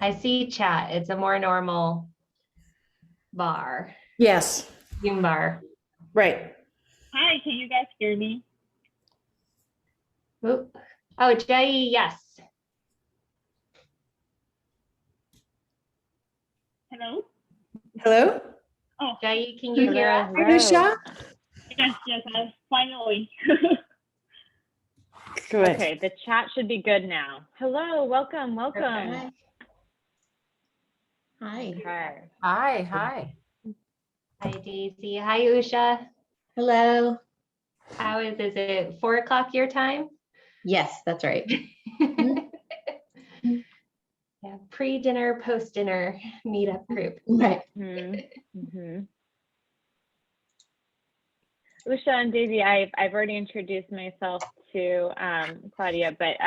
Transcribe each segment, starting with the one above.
I see chat. It's a more normal bar, Yes, Zoom bar. right. Hi, can you guys hear me? Oop. Oh, Jay, yes. Hello? Hello? Oh, Jay, can you hear us? Hi, Usha. yes, finally. Good. Okay, the chat should be good now. Hello, welcome. Okay. Hi. Okay. Hi. Hi, Daisy. Hi, Usha. Hello. How is it 4 o'clock your time? Yes, that's right. Yeah, pre-dinner, post-dinner meetup group. Right. Mm-hmm. Usha and Daisy, I've already introduced myself to Claudia, but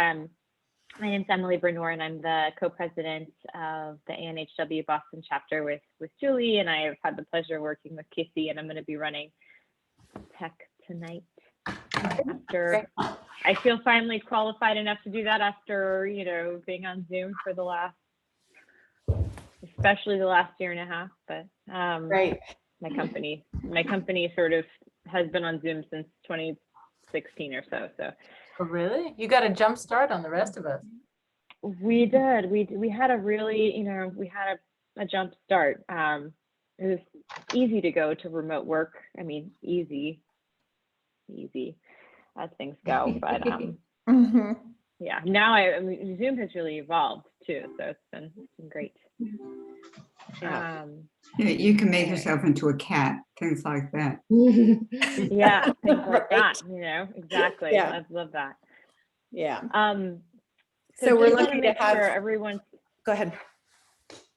my name's Emily Bernor, and I'm the co-president of the ANHW Boston chapter with Julie, and I have had the pleasure of working with Casey, and I'm going to be running tech tonight. After I feel finally qualified enough to do that after, being on Zoom for the last, especially the last year and a half, but Right. my company sort of has been on Zoom since 2016 or so. Oh, really? You got a jump start on the rest of us. We did. We had a really, we had a jump start. It was easy to go to remote work. I mean, easy as things go. But yeah, now Zoom has really evolved too. So it's been great. You can make yourself into a cat, things like that. Yeah, things like Right. that. Exactly. Yeah. I love that. Yeah. So we're just wanna lucky to make have. sure everyone's. Go ahead.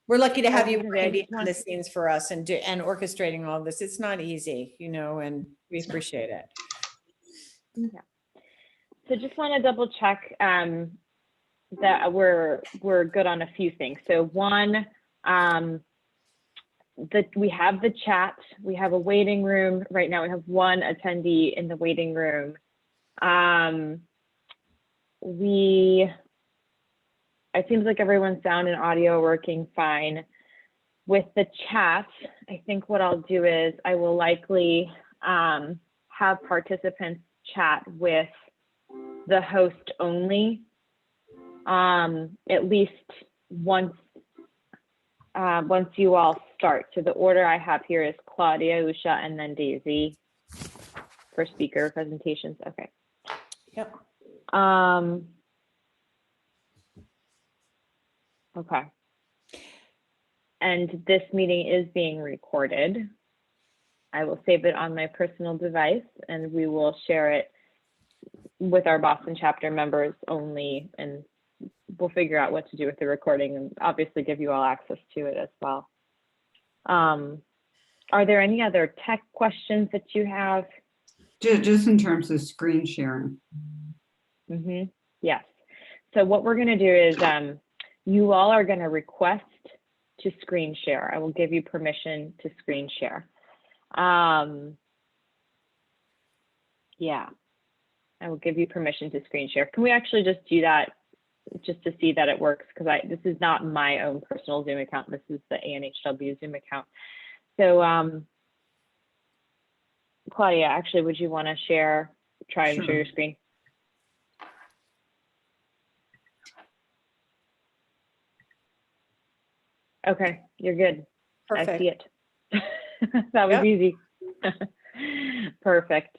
We're lucky to have you Okay, working I just behind the scenes for us and orchestrating all this. It's not easy, and we appreciate it. Yeah. So just want to double check that we're good on a few things. So one, that we have the chat, we have a waiting room. Right now we have one attendee in the waiting room. It seems like everyone's sound and audio are working fine. With the chat, I think what I'll do is I will likely have participants chat with the host only, at least once you all start. So the order I have here is Claudia, Usha, and then Daisy for speaker presentations. Okay. Yep. Okay. And this meeting is being recorded. I will save it on my personal device, and we will share it with our Boston chapter members only, and we'll figure out what to do with the recording and obviously give you all access to it as well. Are there any other tech questions that you have? Just in terms of screen sharing. Yes. So what we're going to do is you all are going to request to screen share. I will give you permission to screen share. Yeah, I will give you permission to screen share. Can we actually just do that just to see that it works? Because this is not my own personal Zoom account. This is the ANHW Zoom account. So Claudia, actually, would you want to try and share your screen? Okay, you're good. Perfect. I see it. That was easy. Perfect.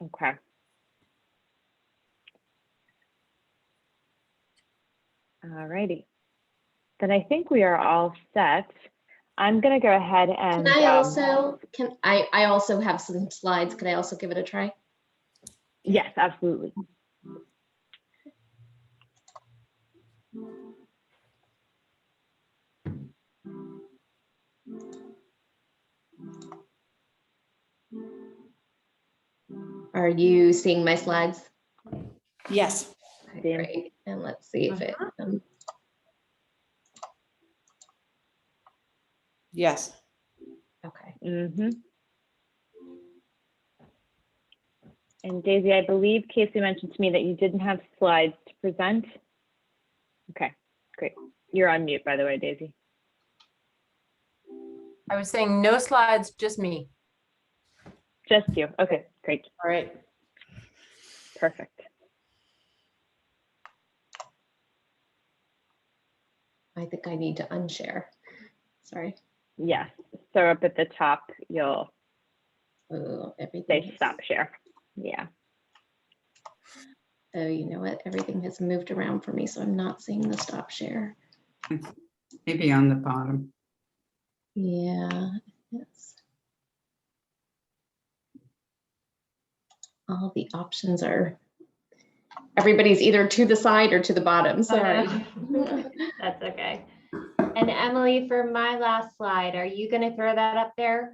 Okay. All righty. Then I think we are all set. I'm going to go ahead and. I also have some slides. Can I also give it a try? Yes, absolutely. Are you seeing my slides? Yes. Okay, great. And let's see if it. Yes. Okay. And Daisy, I believe Casey mentioned to me that you didn't have slides to present. Okay, great. You're on mute, by the way, Daisy. I was saying no slides, just me. Just you. Okay, great. All right. Perfect. I think I need to unshare. Sorry. Yes. So up at the top, you'll Oh, everything. say is- stop share. Yeah. Oh, you know what? Everything has moved around for me, so I'm not seeing the stop share. Maybe on the bottom. Yeah. Yes. All the options are. Everybody's either to the side or to the bottom. Sorry. That's okay. And Emily, for my last slide, are you going to throw that up there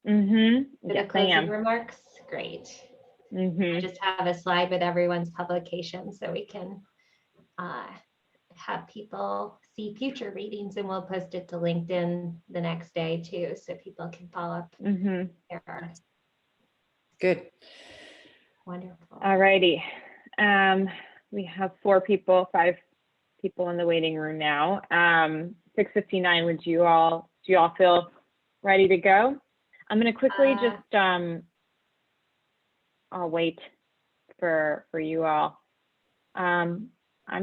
Mm-hmm. for the Yes, I closing am. remarks? Great. Mm-hmm. Just have a slide with everyone's publication so we can have people see future readings, and we'll post it to LinkedIn the next day too, so people can follow up Mm-hmm. there. Good. Wonderful. All righty. We have 5 people in the waiting room now. 6:59. Do you all feel ready to go? I'm going to quickly just I'll wait for you all. I'm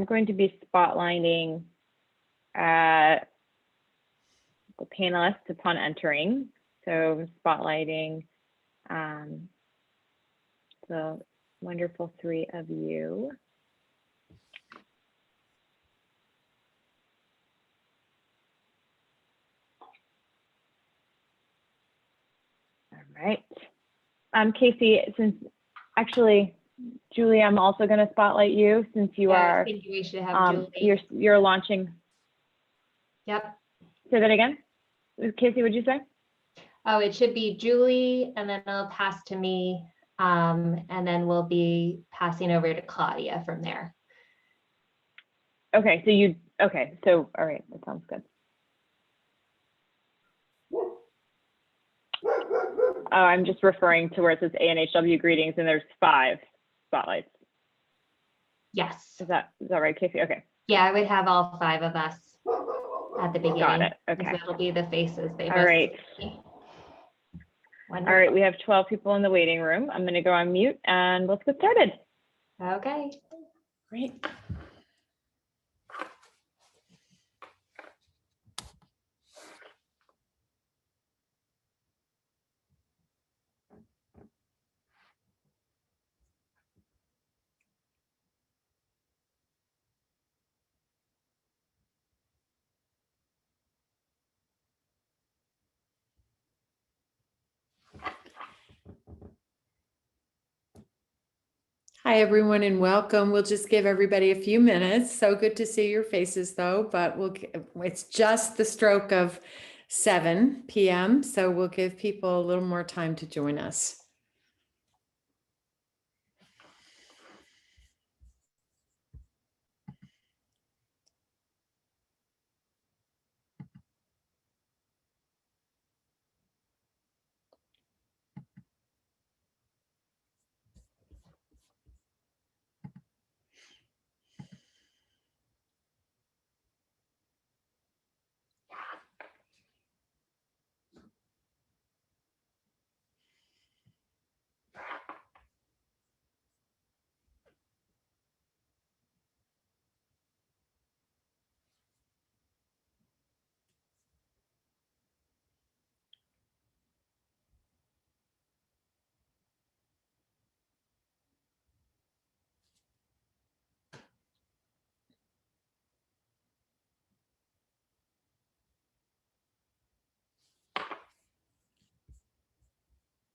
going to be spotlighting the panelists upon entering. So spotlighting the wonderful 3 of you. All right. Casey, actually, Julie, I'm also going to spotlight you since you Yeah, I are, think we should have Julie. you're launching. Yep. Say that again. Casey, what'd you say? Oh, it should be Julie, and then it'll pass to me, and then we'll be passing over to Claudia from there. Okay, so all right, that sounds good. Oh, I'm just referring to where it says ANHW greetings, and there's 5 spotlights. Yes. Is that right, Casey? Okay. Yeah, I would have all 5 of us at the beginning. Got it. Okay. Because that'll be the faces they All must right. see. All right, Wonderful. we have 12 people in the waiting room. I'm going to go on mute and let's get started. Okay. Great. Hi, everyone, and welcome. We'll just give everybody a few minutes. So good to see your faces, though, but it's just the stroke of 7 p.m., so we'll give people a little more time to join us.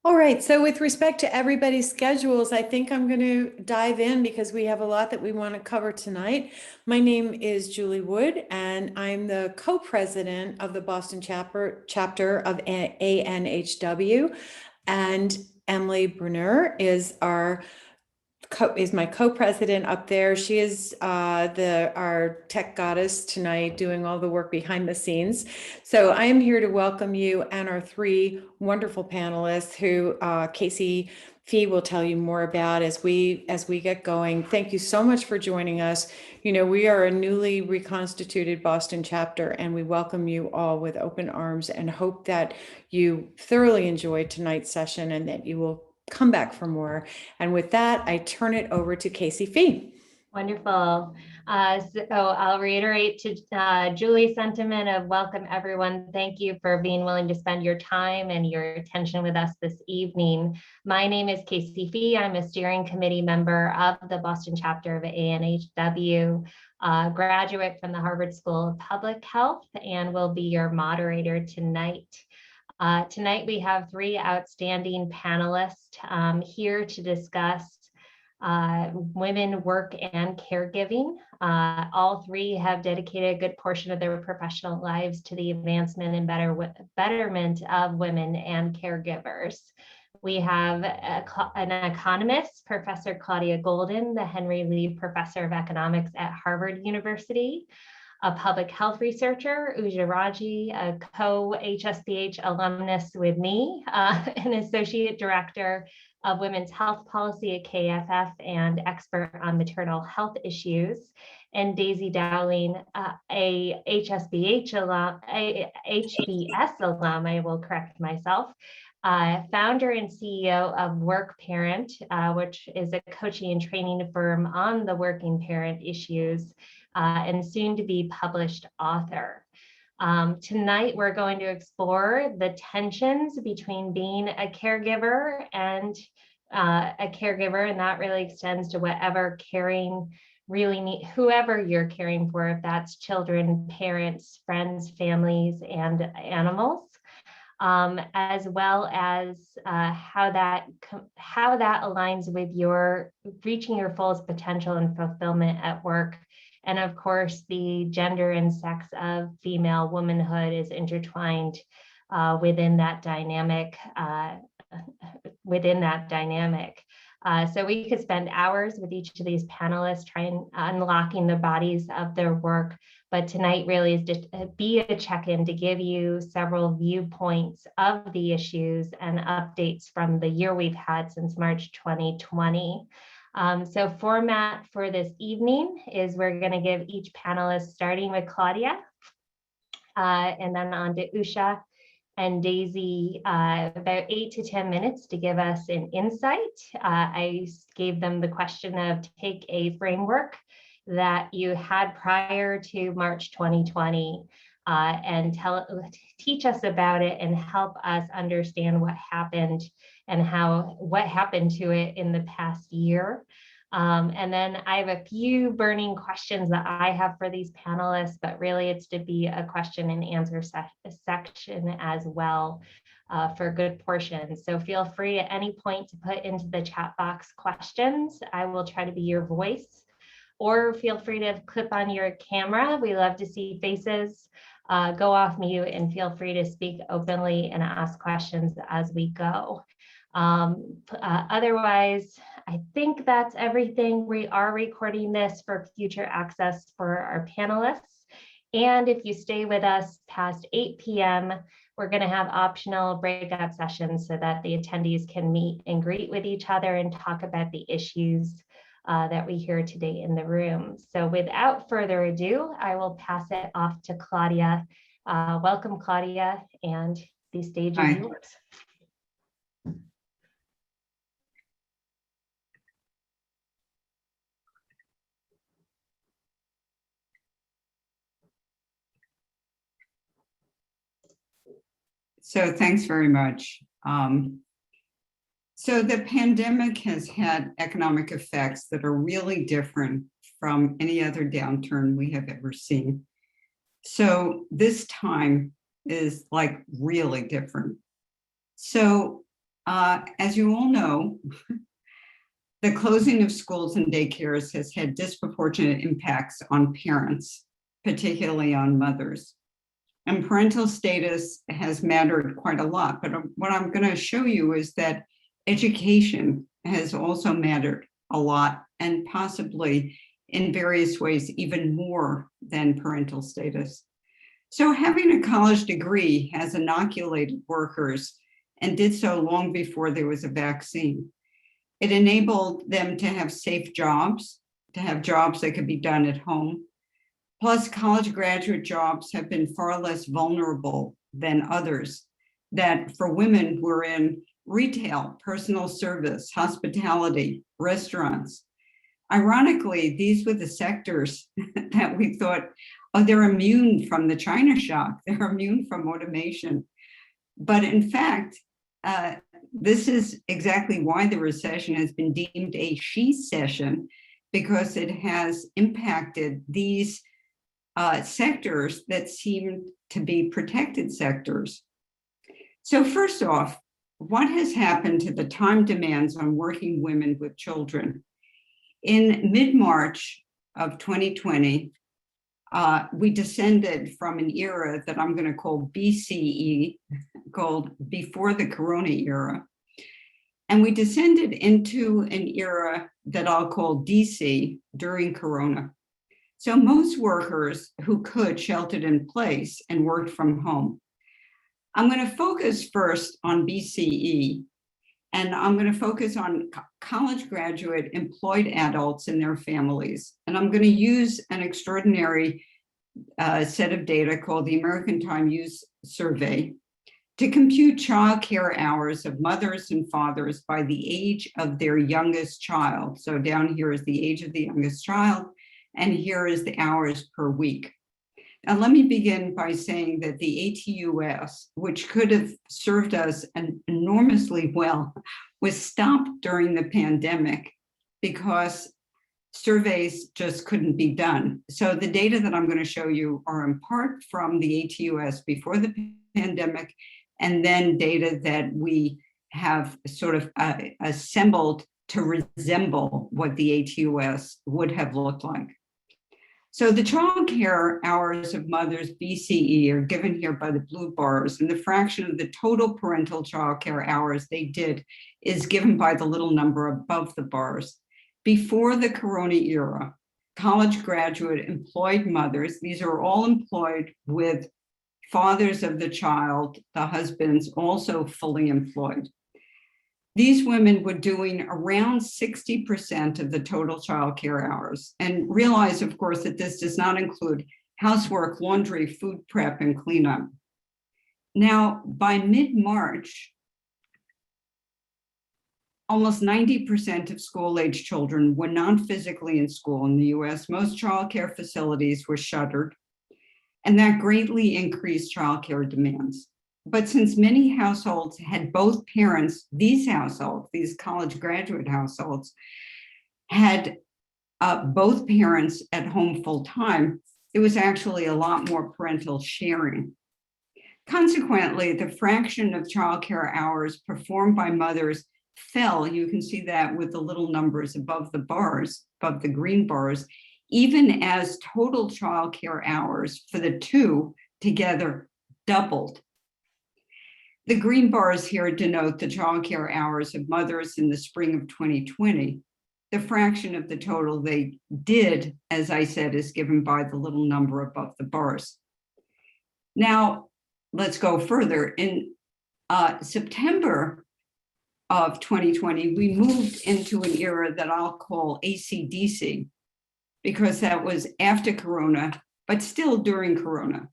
All right, so with respect to everybody's schedules, I think I'm going to dive in because we have a lot that we want to cover tonight. My name is Julie Wood, and I'm the co-president of the Boston chapter of ANHW, and Emily Brunner is my co-president up there. She is our tech goddess tonight, doing all the work behind the scenes. So I am here to welcome you and our 3 wonderful panelists who Casey Fee will tell you more about as we get going. Thank you so much for joining us. You know, we are a newly reconstituted Boston chapter, and we welcome you all with open arms and hope that you thoroughly enjoyed tonight's session and that you will come back for more. And with that, I turn it over to Casey Fee. Wonderful. So I'll reiterate to Julie's sentiment of welcome, everyone. Thank you for being willing to spend your time and your attention with us this evening. My name is Casey Fee. I'm a steering committee member of the Boston chapter of ANHW, graduate from the Harvard School of Public Health, and will be your moderator tonight. Tonight we have three outstanding panelists here to discuss women, work, and caregiving. All three have dedicated a good portion of their professional lives to the advancement and betterment of women and caregivers. We have an economist, Professor Claudia Goldin, the Henry Lee Professor of Economics at Harvard University, a public health researcher, Uja Raji, a co-HSBH alumnus with me, an associate director of women's health policy at KFF and expert on maternal health issues, and Daisy Dowling, a HSBH alum, a HBS alum, I will correct myself, founder and CEO of Work Parent, which is a coaching and training firm on the working parent issues, and soon to be published author. Tonight, we're going to explore the tensions between being a caregiver, and that really extends to whatever caring really need, whoever you're caring for, if that's children, parents, friends, families, and animals, as well as how that aligns with your reaching your fullest potential and fulfillment at work. And of course, the gender and sex of female womanhood is intertwined within that dynamic. So we could spend hours with each of these panelists trying unlocking the bodies of their work. But tonight really is just be a check-in to give you several viewpoints of the issues and updates from the year we've had since March 2020. So format for this evening is we're going to give each panelist, starting with Claudia, and then on to Usha and Daisy, about 8 to 10 minutes to give us an insight. I gave them the question of take a framework that you had prior to March 2020 and teach us about it and help us understand what happened and what happened to it in the past year. And then I have a few burning questions that I have for these panelists, but really it's to be a question and answer section as well for good portions. So feel free at any point to put into the chat box questions. I will try to be your voice, or feel free to clip on your camera. We love to see faces. Go off mute and feel free to speak openly and ask questions as we go. Otherwise, I think that's everything. We are recording this for future access for our panelists. And if you stay with us past 8 p.m., we're going to have optional breakout sessions so that the attendees can meet and greet with each other and talk about the issues that we hear today in the room. So without further ado, I will pass it off to Claudia. Welcome, Claudia, and the stage is yours. So thanks very much. So the pandemic has had economic effects that are really different from any other downturn we have ever seen. So this time is like really different. So as you all know, the closing of schools and daycares has had disproportionate impacts on parents, particularly on mothers. And parental status has mattered quite a lot. But what I'm going to show you is that education has also mattered a lot, and possibly in various ways even more than parental status. So having a college degree has inoculated workers and did so long before there was a vaccine. It enabled them to have safe jobs, to have jobs that could be done at home. Plus, college graduate jobs have been far less vulnerable than others that for women were in retail, personal service, hospitality, restaurants. Ironically, these were the sectors that we thought, oh, they're immune from the China shock, they're immune from automation. But in fact, this is exactly why the recession has been deemed a she-cession, because it has impacted these sectors that seem to be protected sectors. So first off, what has happened to the time demands on working women with children? In mid-March of 2020, we descended from an era that I'm going to call BCE, called before the Corona era, and we descended into an era that I'll call DC, during Corona. So most workers who could sheltered in place and worked from home. I'm going to focus first on BCE, and I'm going to focus on college graduate employed adults and their families. And I'm going to use an extraordinary set of data called the American Time Use Survey to compute childcare hours of mothers and fathers by the age of their youngest child. So down here is the age of the youngest child, and here is the hours per week. Now, let me begin by saying that the ATUS, which could have served us enormously well, was stopped during the pandemic because surveys just couldn't be done. So the data that I'm going to show you are in part from the ATUS before the pandemic, and then data that we have sort of assembled to resemble what the ATUS would have looked like. So the childcare hours of mothers BCE are given here by the blue bars, and the fraction of the total parental childcare hours they did is given by the little number above the bars. Before the Corona era, college graduate employed mothers, these are all employed with fathers of the child, the husbands also fully employed. These women were doing around 60% of the total childcare hours. And realize, of course, that this does not include housework, laundry, food prep, and cleanup. Now, by mid-March, almost 90% of school-age children were not physically in school in the US. Most childcare facilities were shuttered, and that greatly increased childcare demands. But since many households had both parents, these households, these college graduate households, had both parents at home full-time, there was actually a lot more parental sharing. Consequently, the fraction of childcare hours performed by mothers fell. You can see that with the little numbers above the bars, above the green bars, even as total childcare hours for the two together doubled. The green bars here denote the childcare hours of mothers in the spring of 2020. The fraction of the total they did, as I said, is given by the little number above the bars. Now, let's go further. In September of 2020, we moved into an era that I'll call ACDC, because that was after Corona, but still during Corona.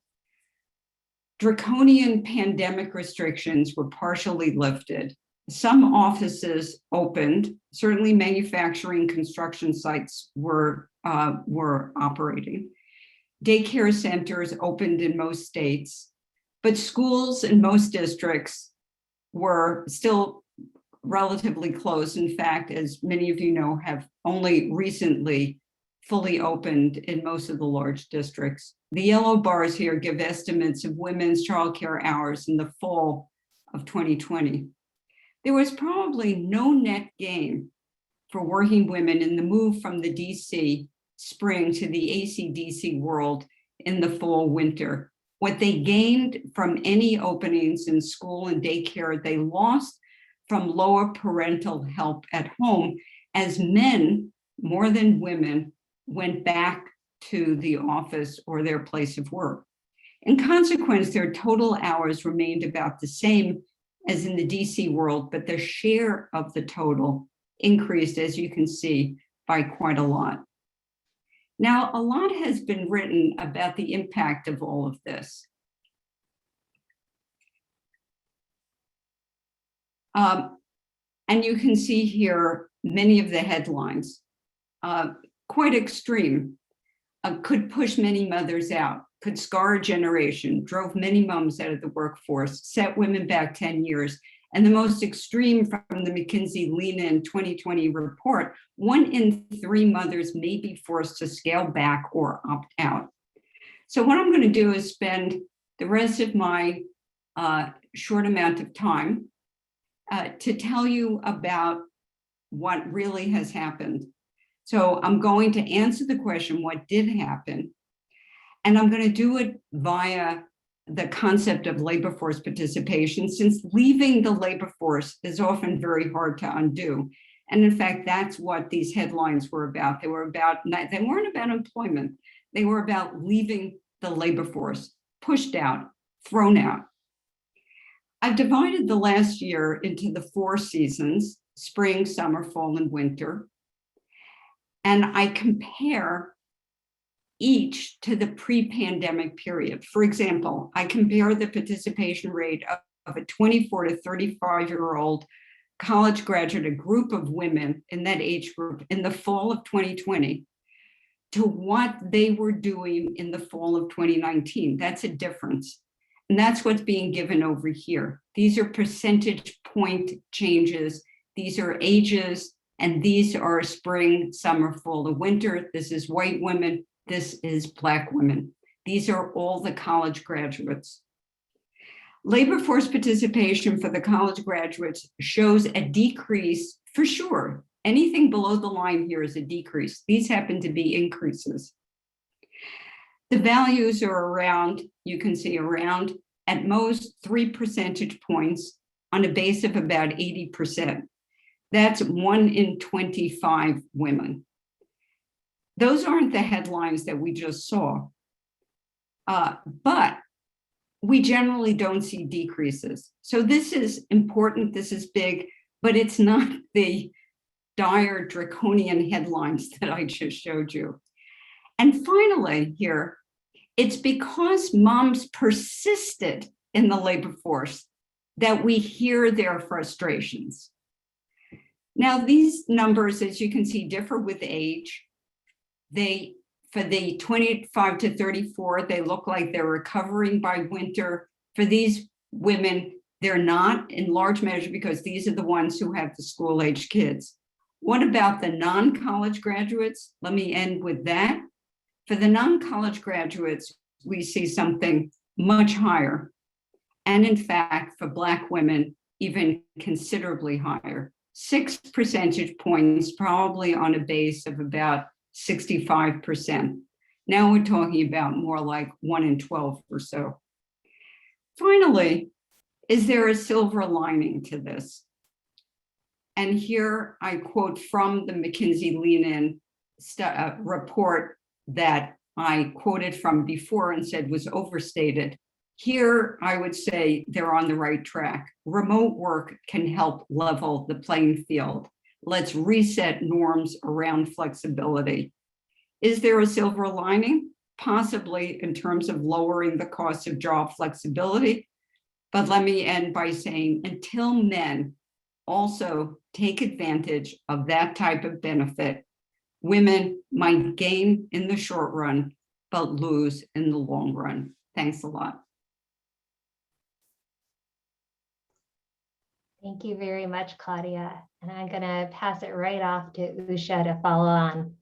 Draconian pandemic restrictions were partially lifted. Some offices opened. Certainly manufacturing construction sites were operating. Daycare centers opened in most states, but schools in most districts were still relatively closed. In fact, as many of you know, have only recently fully opened in most of the large districts. The yellow bars here give estimates of women's childcare hours in the fall of 2020. There was probably no net gain for working women in the move from the DC spring to the ACDC world in the fall winter. What they gained from any openings in school and daycare, they lost from lower parental help at home, as men, more than women, went back to the office or their place of work. In consequence, their total hours remained about the same as in the DC world, but their share of the total increased, as you can see, by quite a lot. Now, a lot has been written about the impact of all of this. And you can see here many of the headlines, quite extreme. Could push many mothers out, could scar a generation, drove many moms out of the workforce, set women back 10 years. And the most extreme from the McKinsey Lean In 2020 report, 1 in 3 mothers may be forced to scale back or opt out. So what I'm going to do is spend the rest of my short amount of time to tell you about what really has happened. So I'm going to answer the question, what did happen? And I'm going to do it via the concept of labor force participation, since leaving the labor force is often very hard to undo. And in fact, that's what these headlines were about. They weren't about employment. They were about leaving the labor force, pushed out, thrown out. I've divided the last year into the 4 seasons, spring, summer, fall, and winter. And I compare each to the pre-pandemic period. For example, I compare the participation rate of a 24 to 35-year-old college graduate, a group of women in that age group in the fall of 2020, to what they were doing in the fall of 2019. That's a difference. And that's what's being given over here. These are percentage point changes. These are ages, and these are spring, summer, fall, and winter. This is white women. This is Black women. These are all the college graduates. Labor force participation for the college graduates shows a decrease for sure. Anything below the line here is a decrease. These happen to be increases. The values are around, you can see around, at most 3 percentage points on a base of about 80%. That's 1 in 25 women. Those aren't the headlines that we just saw, but we generally don't see decreases. So this is important, this is big, but it's not the dire draconian headlines that I just showed you. And finally here, it's because moms persisted in the labor force that we hear their frustrations. Now, these numbers, as you can see, differ with age. For the 25 to 34, they look like they're recovering by winter. For these women, they're not, in large measure because these are the ones who have the school-age kids. What about the non-college graduates? Let me end with that. For the non-college graduates, we see something much higher. And in fact, for Black women, even considerably higher. 6 percentage points, probably on a base of about 65%. Now we're talking about more like 1 in 12 or so. Finally, is there a silver lining to this? And here I quote from the McKinsey Lean In report that I quoted from before and said was overstated. Here, I would say they're on the right track. Remote work can help level the playing field. Let's reset norms around flexibility. Is there a silver lining? Possibly, in terms of lowering the cost of job flexibility. But let me end by saying, until men also take advantage of that type of benefit, women might gain in the short run, but lose in the long run. Thanks a lot. Thank you very much, Claudia. And I'm going to pass it right off to Usha to follow on.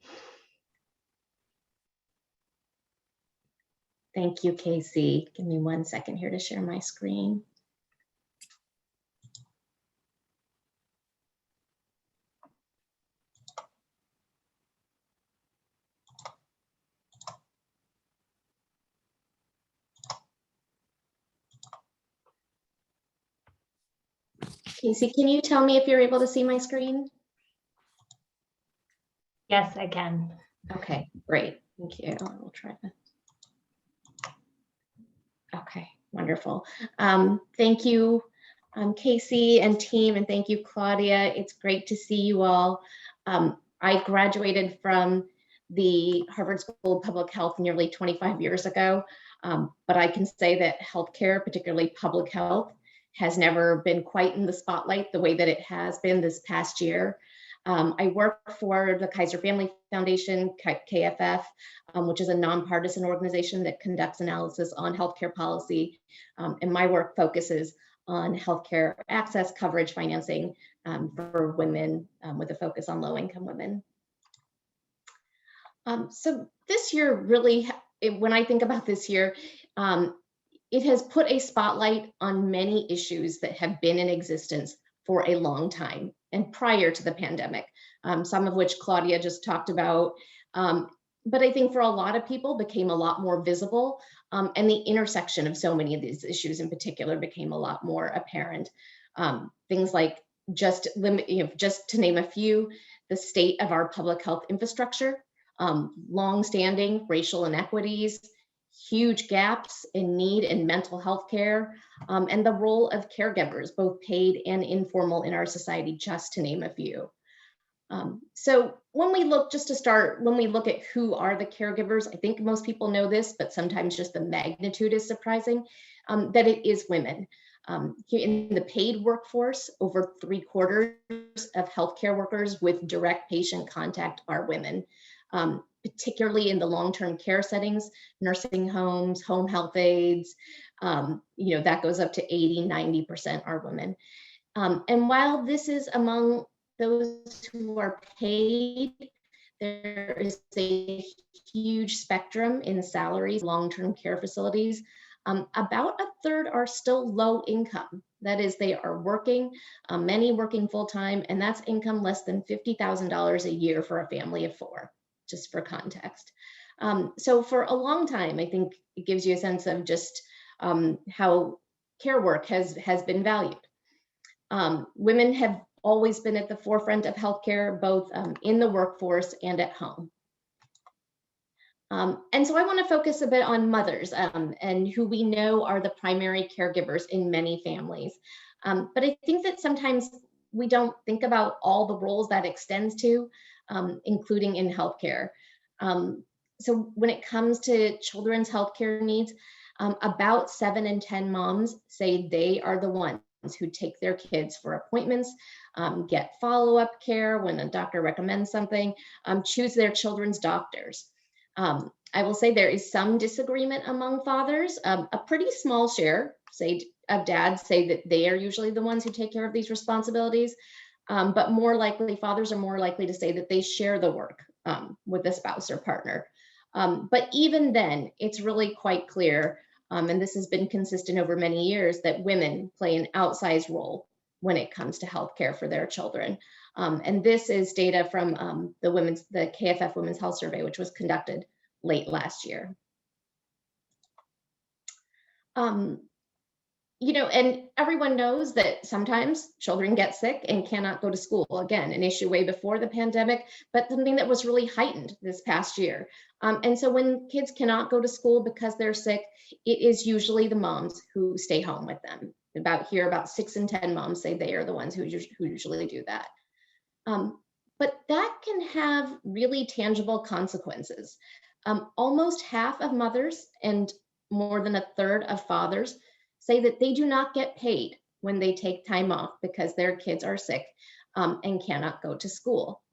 Thank you, Casey. Give me 1 second here to share my screen. Casey, can you tell me if you're able to see my screen? Yes, I can. Okay, great. Thank you. We'll try to. Okay, wonderful. Thank you. Casey and team, and thank you, Claudia. It's great to see you all. I graduated from the Harvard School of Public Health nearly 25 years ago, but I can say that healthcare, particularly public health, has never been quite in the spotlight the way that it has been this past year. I work for the Kaiser Family Foundation, KFF, which is a nonpartisan organization that conducts analysis on healthcare policy. And my work focuses on healthcare access, coverage, financing for women with a focus on low-income women. So this year really, when I think about this year, it has put a spotlight on many issues that have been in existence for a long time and prior to the pandemic, some of which Claudia just talked about. But I think for a lot of people became a lot more visible, and the intersection of so many of these issues in particular became a lot more apparent. Things like just to name a few, the state of our public health infrastructure, long-standing racial inequities, huge gaps in need in mental health care, and the role of caregivers, both paid and informal in our society, just to name a few. So when we look, just to start, when we look at who are the caregivers, I think most people know this, but sometimes just the magnitude is surprising, that it is women. In the paid workforce, over 3/4 of healthcare workers with direct patient contact are women. Particularly in the long-term care settings, nursing homes, home health aides, that goes up to 80–90% are women. And while this is among those who are paid, there is a huge spectrum in salaries, long-term care facilities. About 1/3 are still low income. That is, they are working, many working full-time, and that's income less than $50,000 a year for a family of 4. Just for context. So for a long time, I think it gives you a sense of just how care work has been valued. Women have always been at the forefront of healthcare, both in the workforce and at home. And so I want to focus a bit on mothers and who we know are the primary caregivers in many families. But I think that sometimes we don't think about all the roles that extends to, including in healthcare. So when it comes to children's healthcare needs, about 7 in 10 moms say they are the ones who take their kids for appointments, get follow-up care when a doctor recommends something, choose their children's doctors. I will say there is some disagreement among fathers. A pretty small share of dads say that they are usually the ones who take care of these responsibilities. But more likely, fathers are more likely to say that they share the work with a spouse or partner. But even then, it's really quite clear, and this has been consistent over many years, that women play an outsized role when it comes to healthcare for their children. And this is data from the KFF Women's Health Survey, which was conducted late last year. And everyone knows that sometimes children get sick and cannot go to school. Again, an issue way before the pandemic, but something that was really heightened this past year. And so when kids cannot go to school because they're sick, it is usually the moms who stay home with them. About 6 in 10 moms say they are the ones who usually do that. But that can have really tangible consequences. Almost half of mothers and more than 1/3 of fathers say that they do not get paid when they take time off because their kids are sick and cannot go to school.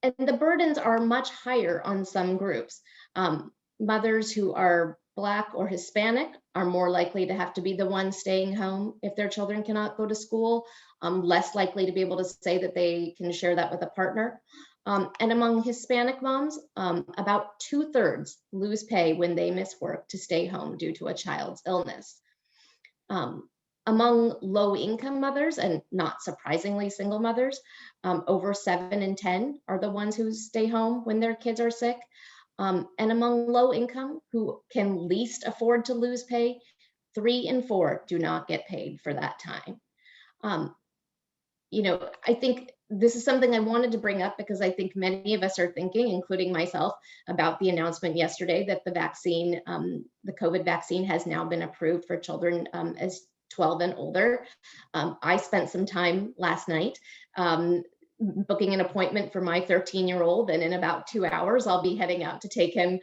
And the burdens are much higher on some groups. Mothers who are Black or Hispanic are more likely to have to be the ones staying home if their children cannot go to school, less likely to be able to say that they can share that with a partner. And among Hispanic moms, about 2/3 lose pay when they miss work to stay home due to a child's illness. Among low-income mothers, and not surprisingly single mothers, over 7 in 10 are the ones who stay home when their kids are sick. And among low-income, who can least afford to lose pay, 3 in 4 do not get paid for that time. I think this is something I wanted to bring up because I think many of us are thinking, including myself, about the announcement yesterday that the vaccine, the COVID vaccine has now been approved for children as 12 and older. I spent some time last night booking an appointment for my 13-year-old, and in about 2 hours, I'll be heading out to take him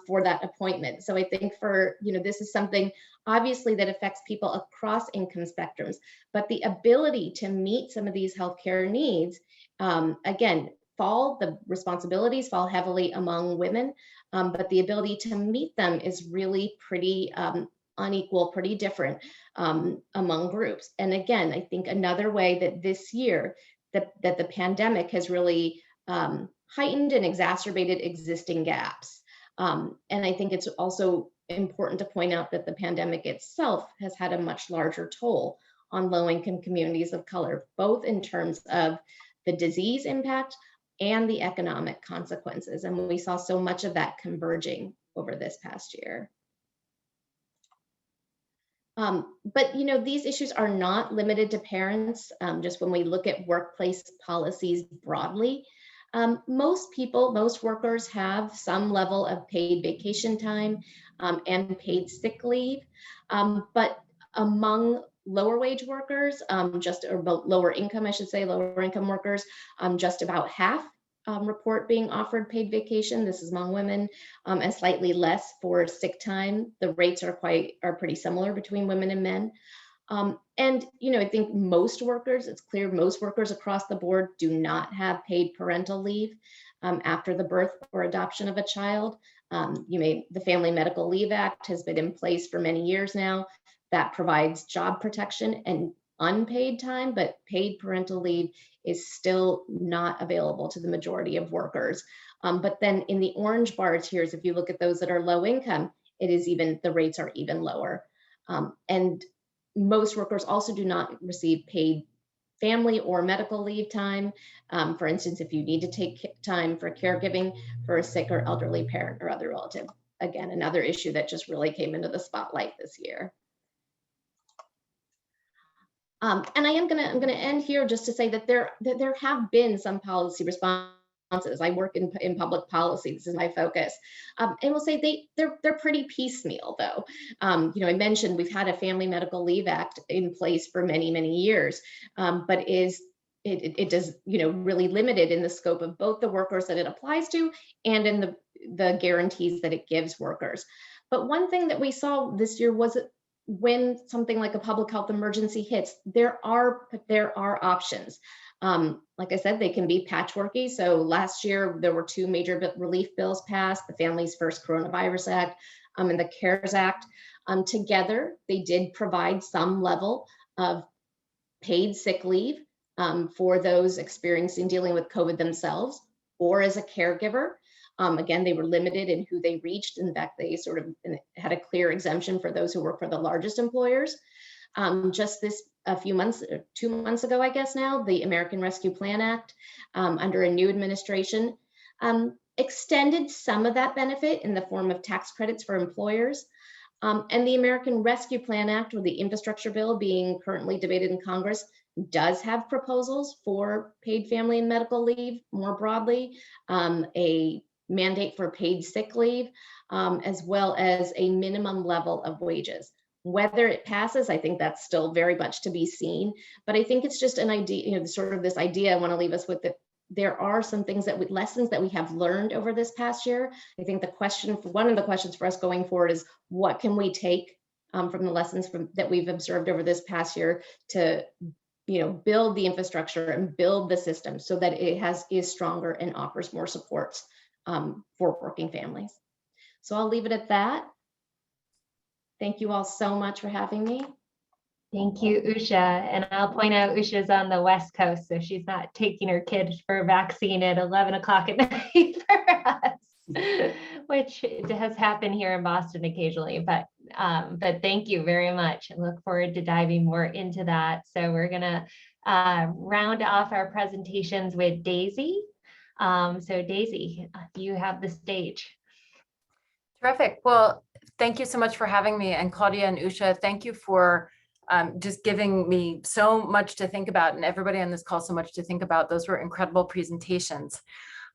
for that appointment. So I think this is something obviously that affects people across income spectrums, but the ability to meet some of these healthcare needs, again, the responsibilities fall heavily among women, but the ability to meet them is really pretty unequal, pretty different among groups. And again, I think another way that this year that the pandemic has really heightened and exacerbated existing gaps. And I think it's also important to point out that the pandemic itself has had a much larger toll on low-income communities of color, both in terms of the disease impact and the economic consequences. And we saw so much of that converging over this past year. But these issues are not limited to parents. Just when we look at workplace policies broadly, most workers have some level of paid vacation time and paid sick leave. But among lower wage workers, lower income workers, just about half report being offered paid vacation. This is among women, and slightly less for sick time. The rates are pretty similar between women and men. And I think it's clear most workers across the board do not have paid parental leave after the birth or adoption of a child. The Family Medical Leave Act has been in place for many years now. That provides job protection and unpaid time, but paid parental leave is still not available to the majority of workers. But then in the orange bars here, if you look at those that are low income, the rates are even lower. And most workers also do not receive paid family or medical leave time. For instance, if you need to take time for caregiving for a sick or elderly parent or other relative. Again, another issue that just really came into the spotlight this year. And I'm gonna end here just to say that there have been some policy responses. I work in public policy. This is my focus, and we'll say they're pretty piecemeal though. I mentioned we've had a Family Medical Leave Act in place for many years, but it does really limited in the scope of both the workers that it applies to and in the guarantees that it gives workers. But one thing that we saw this year was when something like a public health emergency hits, there are options. Like I said, they can be patchworky. So last year, there were 2 major relief bills passed, the Family's First Coronavirus Act and the CARES Act. Together, they did provide some level of paid sick leave for those dealing with COVID themselves or as a caregiver. Again, they were limited in who they reached. In fact, they sort of had a clear exemption for those who work for the largest employers. Just 2 months ago, I guess now, the American Rescue Plan Act under a new administration extended some of that benefit in the form of tax credits for employers. And the American Rescue Plan Act, or the infrastructure bill being currently debated in Congress, does have proposals for paid family and medical leave more broadly, a mandate for paid sick leave, as well as a minimum level of wages. Whether it passes, I think that's still very much to be seen. But I think it's just an idea, sort of this idea I want to leave us with, that there are some lessons that we have learned over this past year. I think one of the questions for us going forward is, what can we take from the lessons that we've observed over this past year to build the infrastructure and build the system so that it is stronger and offers more supports for working families. So I'll leave it at that. Thank you all so much for having me. Thank you, Usha. And I'll point out Usha's on the West Coast, so she's not taking her kid for a vaccine at 11 o'clock at night for us, which has happened here in Boston occasionally. But thank you very much. I look forward to diving more into that. So we're gonna round off our presentations with Daisy. So Daisy, you have the stage. Terrific. Well, thank you so much for having me. And Claudia and Usha, thank you for just giving me so much to think about, and everybody on this call so much to think about. Those were incredible presentations.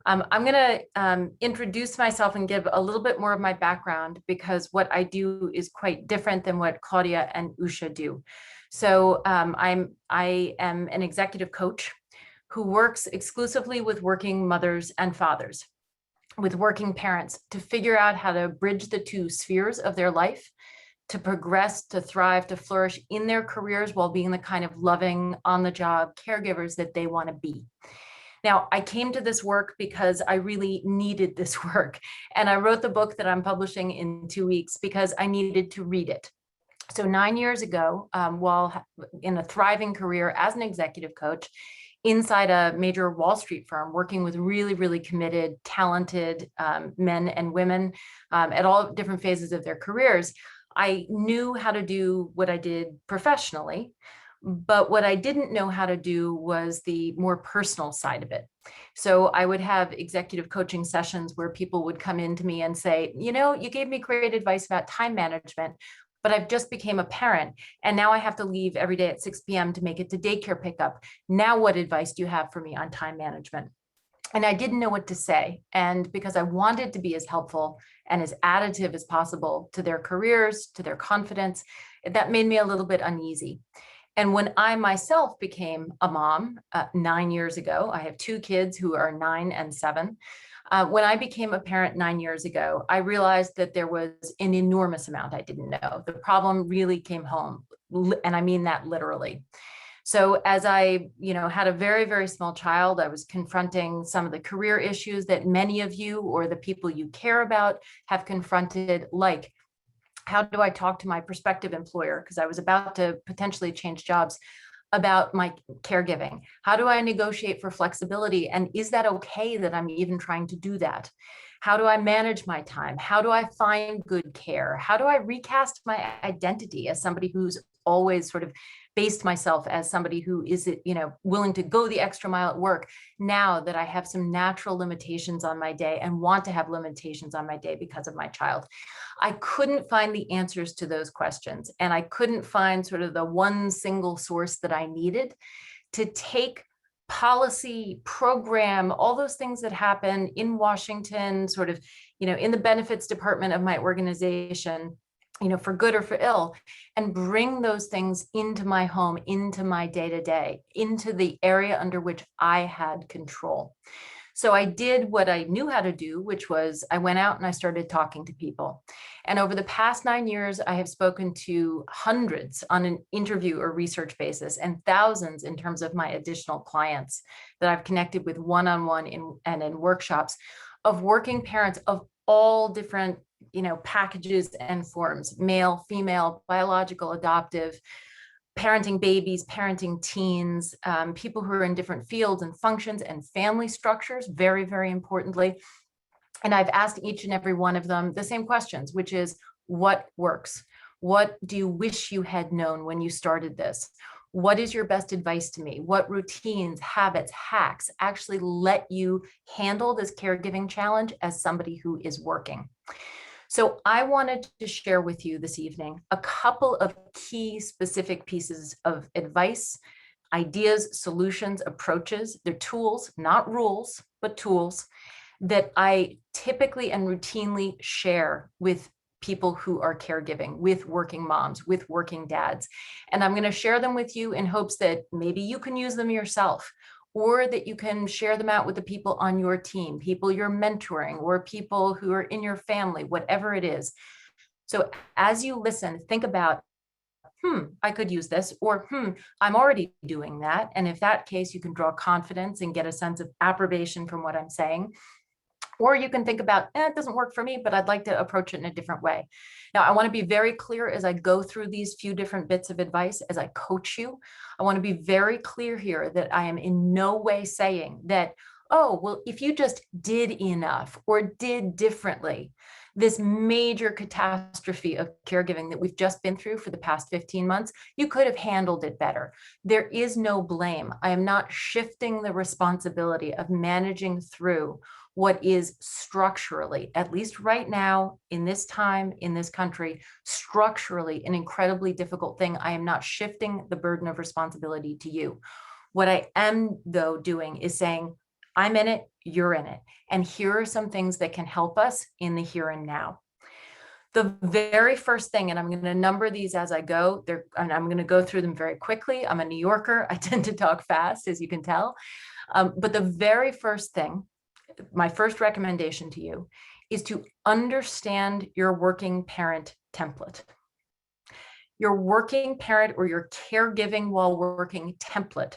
I'm going to introduce myself and give a little bit more of my background, because what I do is quite different than what Claudia and Usha do. So I am an executive coach who works exclusively with working mothers and fathers, with working parents, to figure out how to bridge the two spheres of their life, to progress, to thrive, to flourish in their careers while being the kind of loving, on-the-job caregivers that they want to be. Now, I came to this work because I really needed this work. And I wrote the book that I'm publishing in 2 weeks because I needed to read it. So 9 years ago, while in a thriving career as an executive coach inside a major Wall Street firm, working with really, really committed, talented men and women at all different phases of their careers, I knew how to do what I did professionally. But what I didn't know how to do was the more personal side of it. So I would have executive coaching sessions where people would come in to me and say, you know, you gave me great advice about time management, but I've just became a parent and now I have to leave every day at 6 p.m. to make it to daycare pickup. Now, what advice do you have for me on time management? And I didn't know what to say. And because I wanted to be as helpful and as additive as possible to their careers, to their confidence, that made me a little bit uneasy. And when I myself became a mom 9 years ago, I have 2 kids who are 9 and 7. When I became a parent 9 years ago, I realized that there was an enormous amount I didn't know. The problem really came home, and I mean that literally. So as I, had a very, very small child, I was confronting some of the career issues that many of you or the people you care about have confronted, like, how do I talk to my prospective employer, because I was about to potentially change jobs, about my caregiving? How do I negotiate for flexibility? And is that okay that I'm even trying to do that? How do I manage my time? How do I find good care? How do I recast my identity as somebody who's always sort of based myself as somebody who is, willing to go the extra mile at work, now that I have some natural limitations on my day and want to have limitations on my day because of my child? I couldn't find the answers to those questions. And I couldn't find sort of the one single source that I needed to take policy, program, all those things that happen in Washington, sort of, in the benefits department of my organization, for good or for ill, and bring those things into my home, into my day-to-day, into the area under which I had control. So I did what I knew how to do, which was I went out and I started talking to people. And over the past 9 years, I have spoken to hundreds on an interview or research basis, and thousands in terms of my additional clients that I've connected with one-on-one and in workshops, of working parents of all different packages and forms: male, female, biological, adoptive, parenting babies, parenting teens, people who are in different fields and functions and family structures, very, very importantly. And I've asked each and every one of them the same questions, which is, what works? What do you wish you had known when you started this? What is your best advice to me? What routines, habits, hacks actually let you handle this caregiving challenge as somebody who is working? So I wanted to share with you this evening a couple of key specific pieces of advice, ideas, solutions, approaches. They're tools, not rules, but tools that I typically and routinely share with people who are caregiving, with working moms, with working dads. And I'm going to share them with you in hopes that maybe you can use them yourself, or that you can share them out with the people on your team, people you're mentoring, or people who are in your family, whatever it is. So as you listen, think about, I could use this, or I'm already doing that. And if that case, you can draw confidence and get a sense of approbation from what I'm saying. Or you can think about, it doesn't work for me, but I'd like to approach it in a different way. Now, I want to be very clear as I go through these few different bits of advice, as I coach you. I want to be very clear here that I am in no way saying that oh, well, if you just did enough or did differently, this major catastrophe of caregiving that we've just been through for the past 15 months, you could have handled it better. There is no blame. I am not shifting the responsibility of managing through what is structurally, at least right now, in this time, in this country, structurally an incredibly difficult thing. I am not shifting the burden of responsibility to you. What I am, though, doing is saying, I'm in it, you're in it. And here are some things that can help us in the here and now. The very first thing, and I'm going to number these as I go, and I'm going to go through them very quickly. I'm a New Yorker. I tend to talk fast, as you can tell. But the very first thing, my first recommendation to you, is to understand your working parent template. Your working parent or your caregiving while working template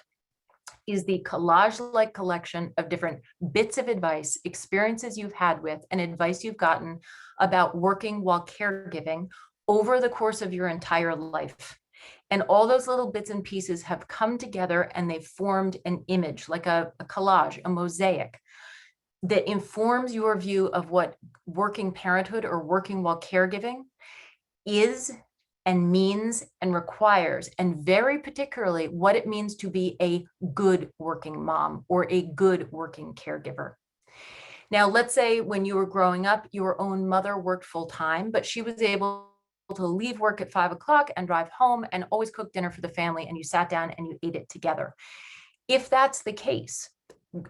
is the collage-like collection of different bits of advice, experiences you've had with, and advice you've gotten about working while caregiving over the course of your entire life. And all those little bits and pieces have come together and they've formed an image, like a collage, a mosaic, that informs your view of what working parenthood or working while caregiving is and means and requires, and very particularly what it means to be a good working mom or a good working caregiver. Now, let's say when you were growing up, your own mother worked full time, but she was able to leave work at 5 o'clock and drive home and always cook dinner for the family, and you sat down and you ate it together. If that's the case,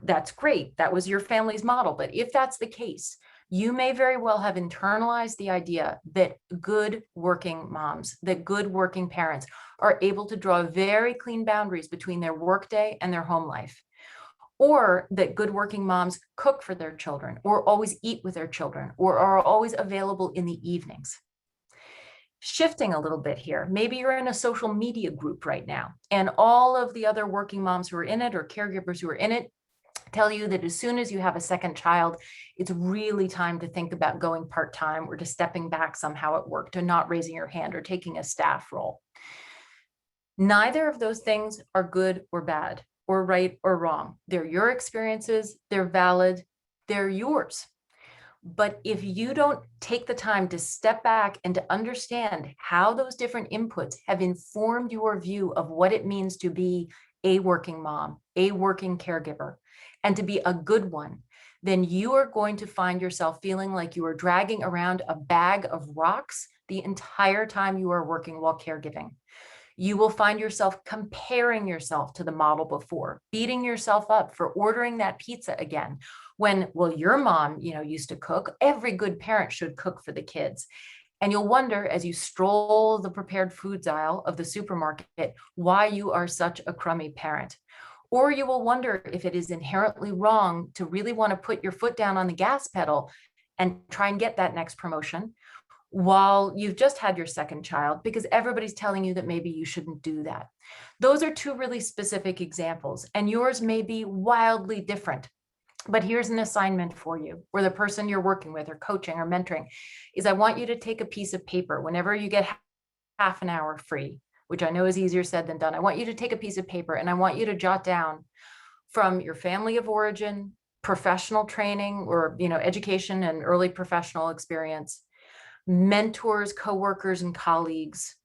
that's great. That was your family's model. But if that's the case, you may very well have internalized the idea that good working moms, that good working parents are able to draw very clean boundaries between their workday and their home life, or that good working moms cook for their children, or always eat with their children, or are always available in the evenings. Shifting a little bit here, maybe you're in a social media group right now, and all of the other working moms who are in it or caregivers who are in it tell you that as soon as you have a second child, it's really time to think about going part-time or to stepping back somehow at work, to not raising your hand or taking a staff role. Neither of those things are good or bad or right or wrong. They're your experiences, they're valid, they're yours. But if you don't take the time to step back and to understand how those different inputs have informed your view of what it means to be a working mom, a working caregiver, and to be a good one, then you are going to find yourself feeling like you are dragging around a bag of rocks the entire time you are working while caregiving. You will find yourself comparing yourself to the model before, beating yourself up for ordering that pizza again, when, well, your mom, used to cook. Every good parent should cook for the kids. And you'll wonder as you stroll the prepared foods aisle of the supermarket why you are such a crummy parent. Or you will wonder if it is inherently wrong to really want to put your foot down on the gas pedal and try and get that next promotion while you've just had your second child, because everybody's telling you that maybe you shouldn't do that. Those are two really specific examples, and yours may be wildly different. But here's an assignment for you, or the person you're working with or coaching or mentoring, is I want you to take a piece of paper whenever you get half an hour free, which I know is easier said than done. I want you to take a piece of paper and I want you to jot down from your family of origin, professional training or education and early professional experience, mentors, coworkers and colleagues,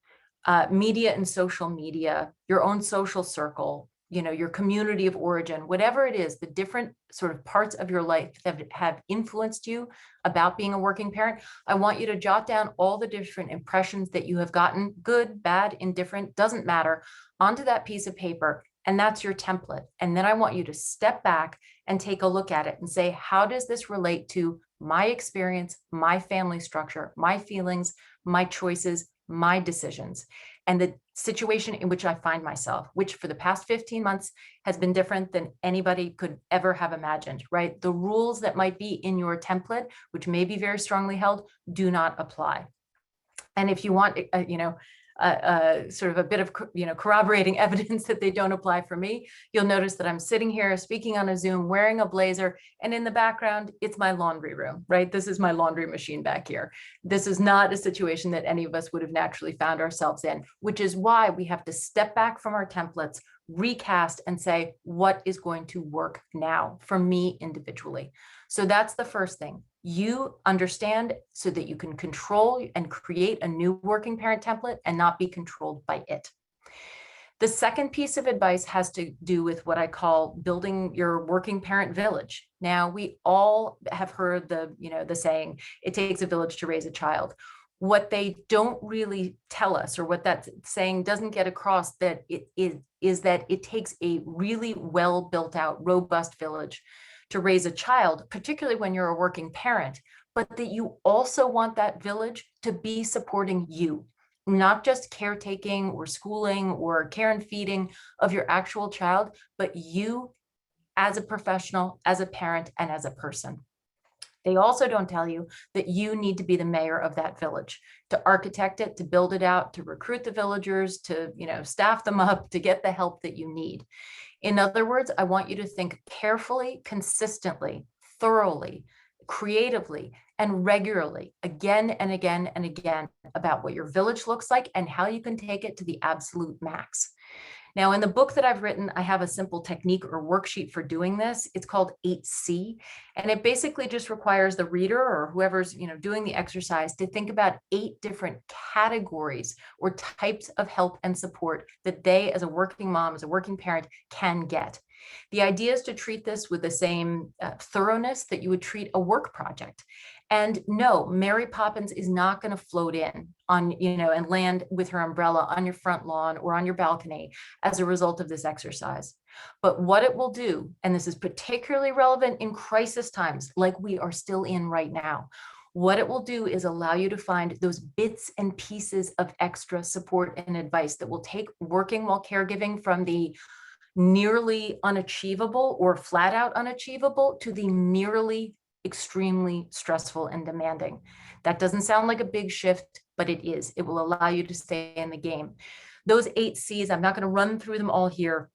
media and social media, your own social circle, your community of origin, whatever it is, the different sort of parts of your life that have influenced you about being a working parent. I want you to jot down all the different impressions that you have gotten, good, bad, indifferent, doesn't matter, onto that piece of paper. And that's your template. And then I want you to step back and take a look at it and say, how does this relate to my experience, my family structure, my feelings, my choices, my decisions, and the situation in which I find myself, which for the past 15 months has been different than anybody could ever have imagined, right? The rules that might be in your template, which may be very strongly held, do not apply. And if you want, sort of a bit of, corroborating evidence that they don't apply for me, you'll notice that I'm sitting here speaking on a Zoom wearing a blazer, and in the background, it's my laundry room, right? This is my laundry machine back here. This is not a situation that any of us would have naturally found ourselves in, which is why we have to step back from our templates, recast and say, what is going to work now for me individually? So that's the first thing. You understand so that you can control and create a new working parent template and not be controlled by it. The second piece of advice has to do with what I call building your working parent village. Now, we all have heard the saying, it takes a village to raise a child. What they don't really tell us, or what that saying doesn't get across, that it is that it takes a really well built out, robust village to raise a child, particularly when you're a working parent, but that you also want that village to be supporting you, not just caretaking or schooling or care and feeding of your actual child, but you as a professional, as a parent, and as a person. They also don't tell you that you need to be the mayor of that village, to architect it, to build it out, to recruit the villagers, to staff them up, to get the help that you need. In other words, I want you to think carefully, consistently, thoroughly, creatively, and regularly, again and again and again, about what your village looks like and how you can take it to the absolute max. Now, in the book that I've written, I have a simple technique or worksheet for doing this. It's called 8C, and it basically just requires the reader or whoever's doing the exercise to think about 8 different categories or types of help and support that they, as a working mom, as a working parent, can get. The idea is to treat this with the same thoroughness that you would treat a work project. And no, Mary Poppins is not going to float in on, and land with her umbrella on your front lawn or on your balcony as a result of this exercise. But what it will do, and this is particularly relevant in crisis times like we are still in right now, what it will do is allow you to find those bits and pieces of extra support and advice that will take working while caregiving from the nearly unachievable or flat out unachievable to the nearly extremely stressful and demanding. That doesn't sound like a big shift, but it is. It will allow you to stay in the game. Those 8 C's, I'm not going to run through them all here.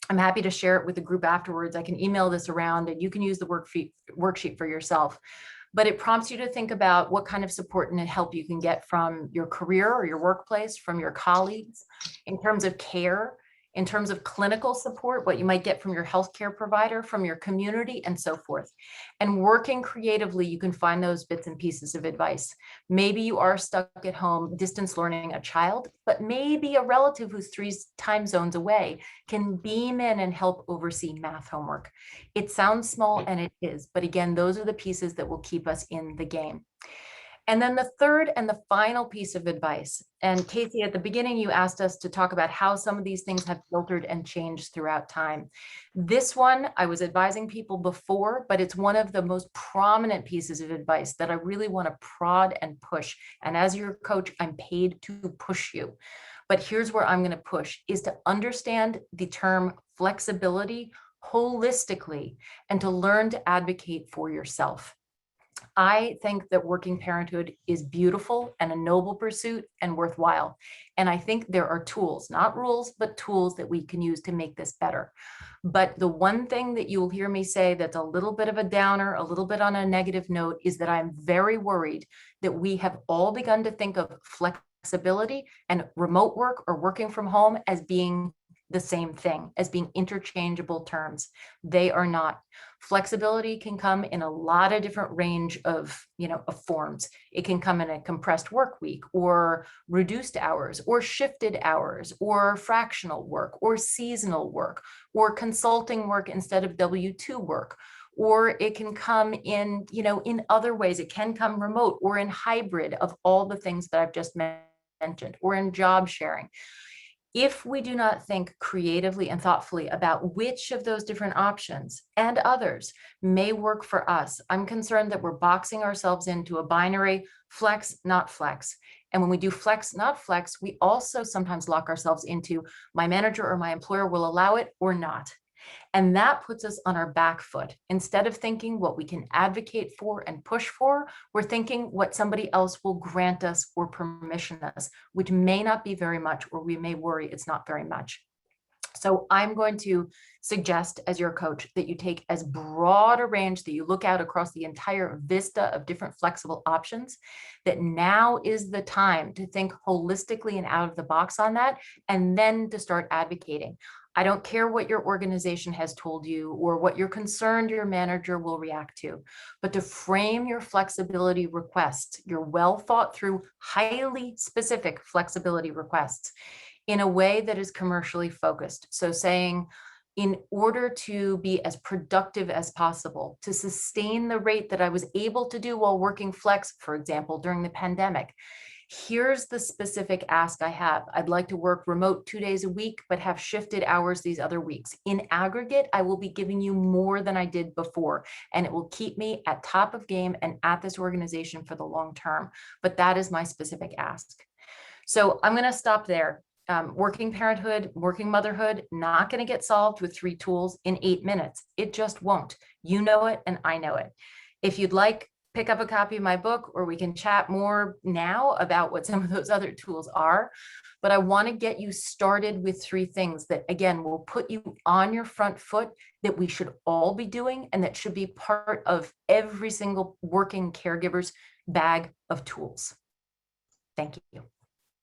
I'm happy to share it with the group afterwards. I can email this around and you can use the worksheet for yourself. But it prompts you to think about what kind of support and help you can get from your career or your workplace, from your colleagues, in terms of care, in terms of clinical support, what you might get from your healthcare provider, from your community, and so forth. And working creatively, you can find those bits and pieces of advice. Maybe you are stuck at home distance learning a child, but maybe a relative who's 3 time zones away can beam in and help oversee math homework. It sounds small, and it is, but again, those are the pieces that will keep us in the game. And then the third and the final piece of advice, and Casey, at the beginning, you asked us to talk about how some of these things have filtered and changed throughout time. This one, I was advising people before, but it's one of the most prominent pieces of advice that I really want to prod and push. And as your coach, I'm paid to push you. But here's where I'm going to push, is to understand the term flexibility holistically and to learn to advocate for yourself. I think that working parenthood is beautiful and a noble pursuit and worthwhile. And I think there are tools, not rules, but tools that we can use to make this better. But the one thing that you will hear me say that's a little bit of a downer, a little bit on a negative note, is that I'm very worried that we have all begun to think of flexibility and remote work or working from home as being the same thing, as being interchangeable terms. They are not. Flexibility can come in a lot of different range of forms. It can come in a compressed work week, or reduced hours, or shifted hours, or fractional work, or seasonal work, or consulting work instead of W-2 work. Or it can come in, in other ways. It can come remote or in hybrid of all the things that I've just mentioned, or in job sharing. If we do not think creatively and thoughtfully about which of those different options and others may work for us, I'm concerned that we're boxing ourselves into a binary flex, not flex. And when we do flex, not flex, we also sometimes lock ourselves into my manager or my employer will allow it or not. And that puts us on our back foot. Instead of thinking what we can advocate for and push for, we're thinking what somebody else will grant us or permission us, which may not be very much, or we may worry it's not very much. So I'm going to suggest, as your coach, that you take as broad a range, that you look out across the entire vista of different flexible options, that now is the time to think holistically and out of the box on that, and then to start advocating. I don't care what your organization has told you or what you're concerned your manager will react to, but to frame your flexibility requests, your well thought through, highly specific flexibility requests in a way that is commercially focused. So saying, in order to be as productive as possible, to sustain the rate that I was able to do while working flex, for example, during the pandemic, here's the specific ask I have. I'd like to work remote 2 days a week, but have shifted hours these other weeks. In aggregate, I will be giving you more than I did before, and it will keep me at top of game and at this organization for the long term. But that is my specific ask. So I'm going to stop there. Working parenthood, working motherhood, not going to get solved with 3 tools in 8 minutes. It just won't. You know it, and I know it. If you'd like, pick up a copy of my book, or we can chat more now about what some of those other tools are. But I want to get you started with 3 things that, again, will put you on your front foot, that we should all be doing, and that should be part of every single working caregiver's bag of tools. Thank you.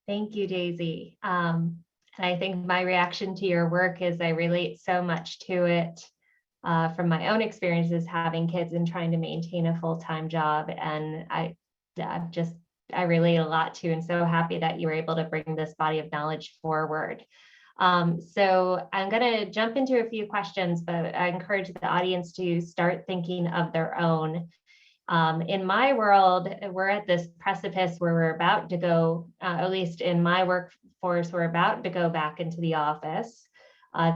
Thank you, Daisy. And I think my reaction to your work is I relate so much to it from my own experiences having kids and trying to maintain a full-time job. And I relate a lot to, and so happy that you were able to bring this body of knowledge forward. So I'm going to jump into a few questions, but I encourage the audience to start thinking of their own. In my world, we're at this precipice where we're about to go, at least in my workforce, we're about to go back into the office.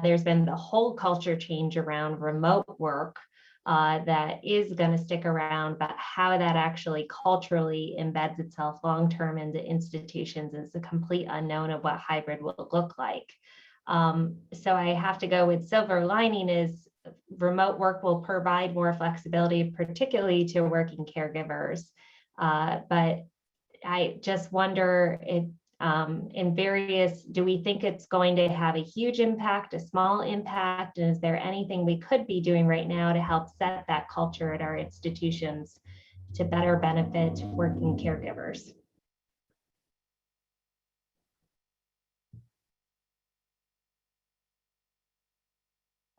There's been the whole culture change around remote work that is going to stick around, but how that actually culturally embeds itself long-term into institutions is a complete unknown of what hybrid will look like. So I have to go with silver lining is remote work will provide more flexibility, particularly to working caregivers. But I just wonder if in various, do we think it's going to have a huge impact, a small impact? And is there anything we could be doing right now to help set that culture at our institutions to better benefit working caregivers?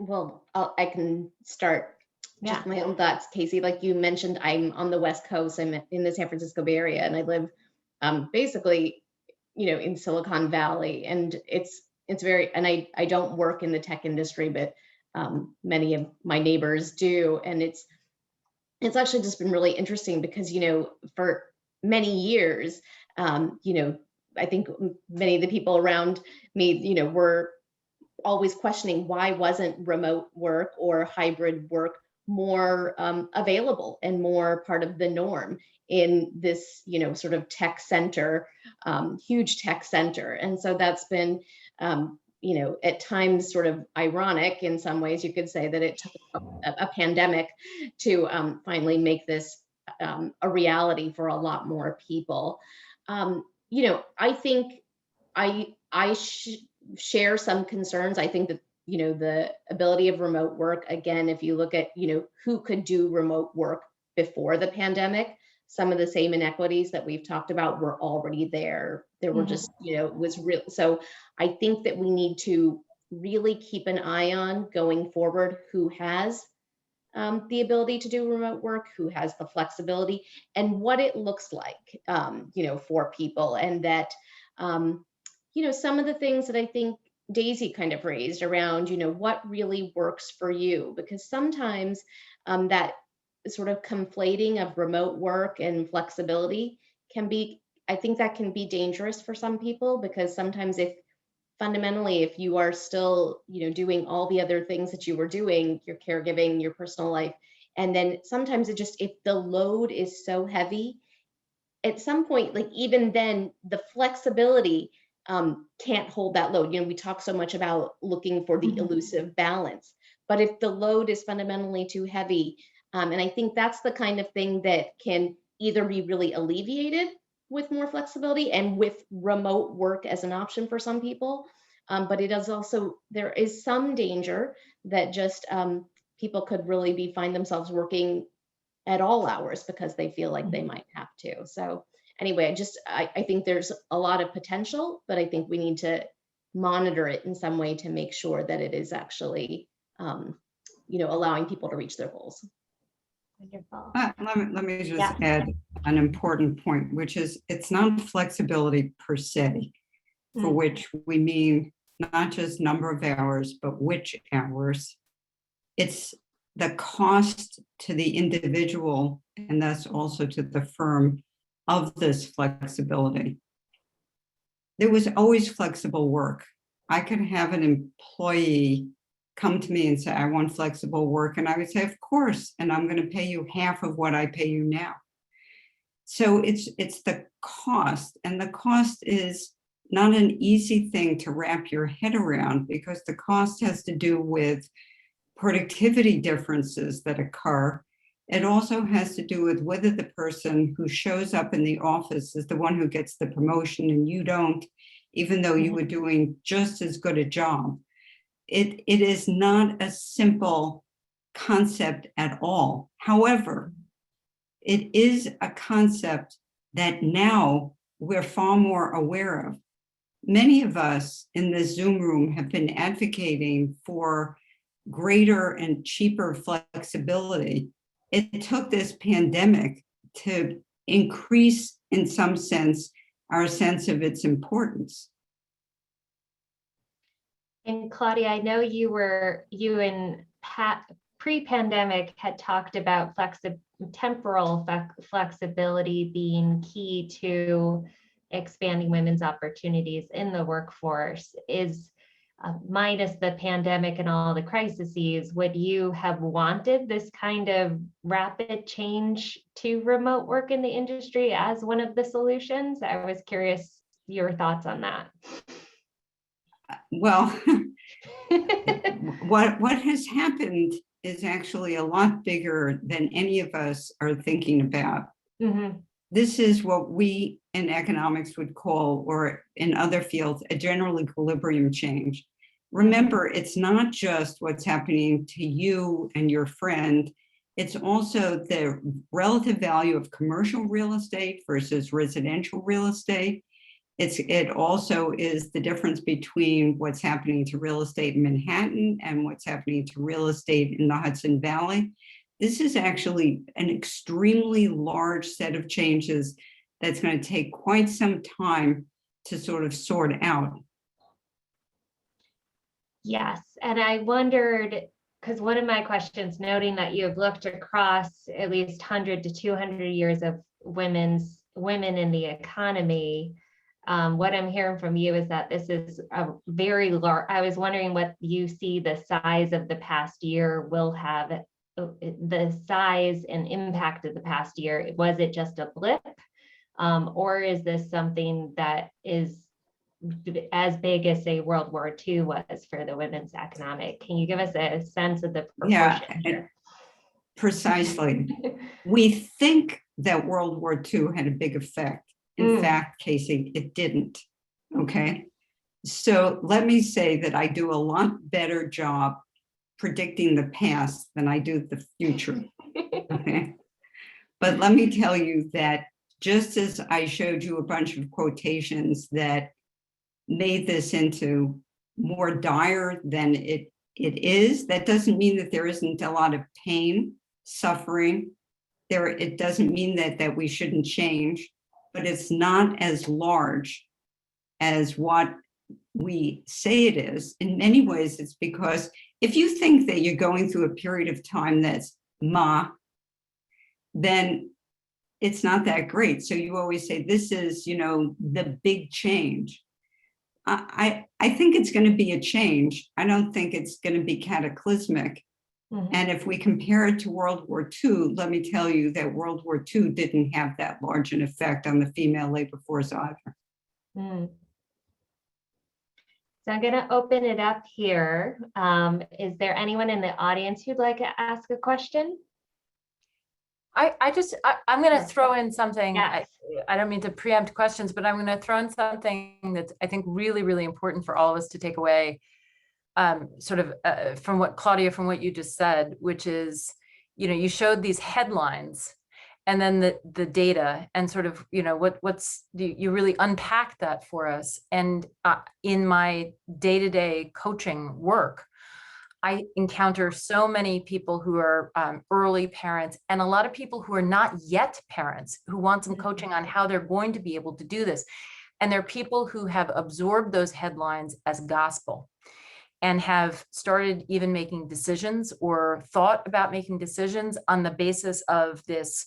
Well, I can start just my own thoughts, Casey. Like you mentioned, I'm on the West Coast. I'm in the San Francisco Bay Area, and I live basically, in Silicon Valley. And it's very, and I don't work in the tech industry, but many of my neighbors do. And it's actually just been really interesting because, for many years, I think many of the people around me, were always questioning why wasn't remote work or hybrid work more available and more part of the norm in this, sort of tech center, huge tech center. And so that's been, at times sort of ironic in some ways. You could say that it took a pandemic to finally make this a reality for a lot more people. I think I share some concerns. I think that, the ability of remote work, again, if you look at, who could do remote work before the pandemic, some of the same inequities that we've talked about were already there. There were just, it was real. So I think that we need to really keep an eye on going forward who has the ability to do remote work, who has the flexibility, and what it looks like, for people. And that, some of the things that I think Daisy kind of raised around, what really works for you, because sometimes that sort of conflating of remote work and flexibility can be, I think that can be dangerous for some people, because sometimes if you are still, doing all the other things that you were doing, your caregiving, your personal life, and then sometimes if the load is so heavy, at some point, like even then the flexibility can't hold that load. We talk so much about looking for the elusive balance, but if the load is fundamentally too heavy, and I think that's the kind of thing that can either be really alleviated with more flexibility and with remote work as an option for some people, but it is also, there is some danger that just people could really find themselves working at all hours because they feel like they might have to. So anyway, I think there's a lot of potential, but I think we need to monitor it in some way to make sure that it is actually, allowing people to reach their goals. Wonderful. Let me just Yeah. add an important point, which is it's not flexibility per se, for which we mean not just number of hours, but which hours. It's the cost to the individual and thus also to the firm of this flexibility. There was always flexible work. I could have an employee come to me and say, I want flexible work. And I would say, of course, and I'm going to pay you half of what I pay you now. So it's the cost, and the cost is not an easy thing to wrap your head around, because the cost has to do with productivity differences that occur. It also has to do with whether the person who shows up in the office is the one who gets the promotion and you don't, even though you were doing just as good a job. It is not a simple concept at all. However, it is a concept that now we're far more aware of. Many of us in this Zoom room have been advocating for greater and cheaper flexibility. It took this pandemic to increase, in some sense, our sense of its importance. And Claudia, I know you and Pat pre-pandemic had talked about temporal flexibility being key to expanding women's opportunities in the workforce. Is minus the pandemic and all the crises, would you have wanted this kind of rapid change to remote work in the industry as one of the solutions? I was curious your thoughts on that. Well, what has happened is actually a lot bigger than any of us are thinking about. Mm-hmm. This is what we in economics would call, or in other fields, a general equilibrium change. Remember, it's not just what's happening to you and your friend. It's also the relative value of commercial real estate versus residential real estate. It also is the difference between what's happening to real estate in Manhattan and what's happening to real estate in the Hudson Valley. This is actually an extremely large set of changes that's going to take quite some time to sort of sort out. Yes, and I wondered, because one of my questions, noting that you have looked across at least 100 to 200 years of women in the economy, what I'm hearing from you is that this is a very large. I was wondering what you see the size of the past year will have, the size and impact of the past year. Was it just a blip, or is this something that is as big as, say, World War II was for the women's economic? Can you give us a sense of the proportion here? Precisely. We think that World War II had a big effect. In fact, Casey, it didn't. Okay. So let me say that I do a lot better job predicting the past than I do the future. Okay. But let me tell you that just as I showed you a bunch of quotations that made this into more dire than it is, that doesn't mean that there isn't a lot of pain, suffering. It doesn't mean that we shouldn't change, but it's not as large as what we say it is. In many ways, it's because if you think that you're going through a period of time that's then it's not that great. So you always say, this is, the big change. I think it's going to be a change. I don't think it's going to be cataclysmic. Mm-hmm. And if we compare it to World War II, let me tell you that World War II didn't have that large an effect on the female labor force either. Mm. So I'm going to open it up here. Is there anyone in the audience who'd like to ask a question? I'm going to throw in something. Yes. I don't mean to preempt questions, but I'm going to throw in something that's, I think, really, really important for all of us to take away from what Claudia, from what you just said, which is, you showed these headlines, and then the data, and sort of, you know, what's you really unpack that for us. And in my day-to-day coaching work, I encounter so many people who are early parents, and a lot of people who are not yet parents who want some coaching on how they're going to be able to do this. And they're people who have absorbed those headlines as gospel and have started even making decisions or thought about making decisions on the basis of this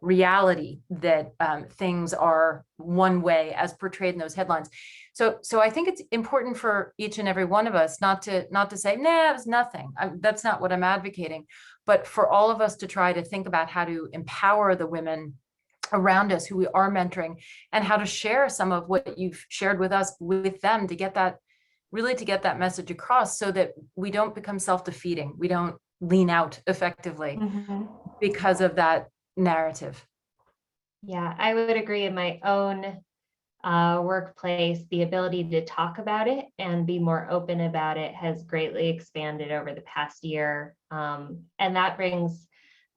reality that things are one way as portrayed in those headlines. So I think it's important for each and every one of us not to say, nah, it was nothing. That's not what I'm advocating, but for all of us to try to think about how to empower the women around us who we are mentoring, and how to share some of what you've shared with us with them, to get that message across, so that we don't become self-defeating. We don't lean out effectively because of that narrative. Yeah, I would agree. In my own workplace, the ability to talk about it and be more open about it has greatly expanded over the past year. And that brings,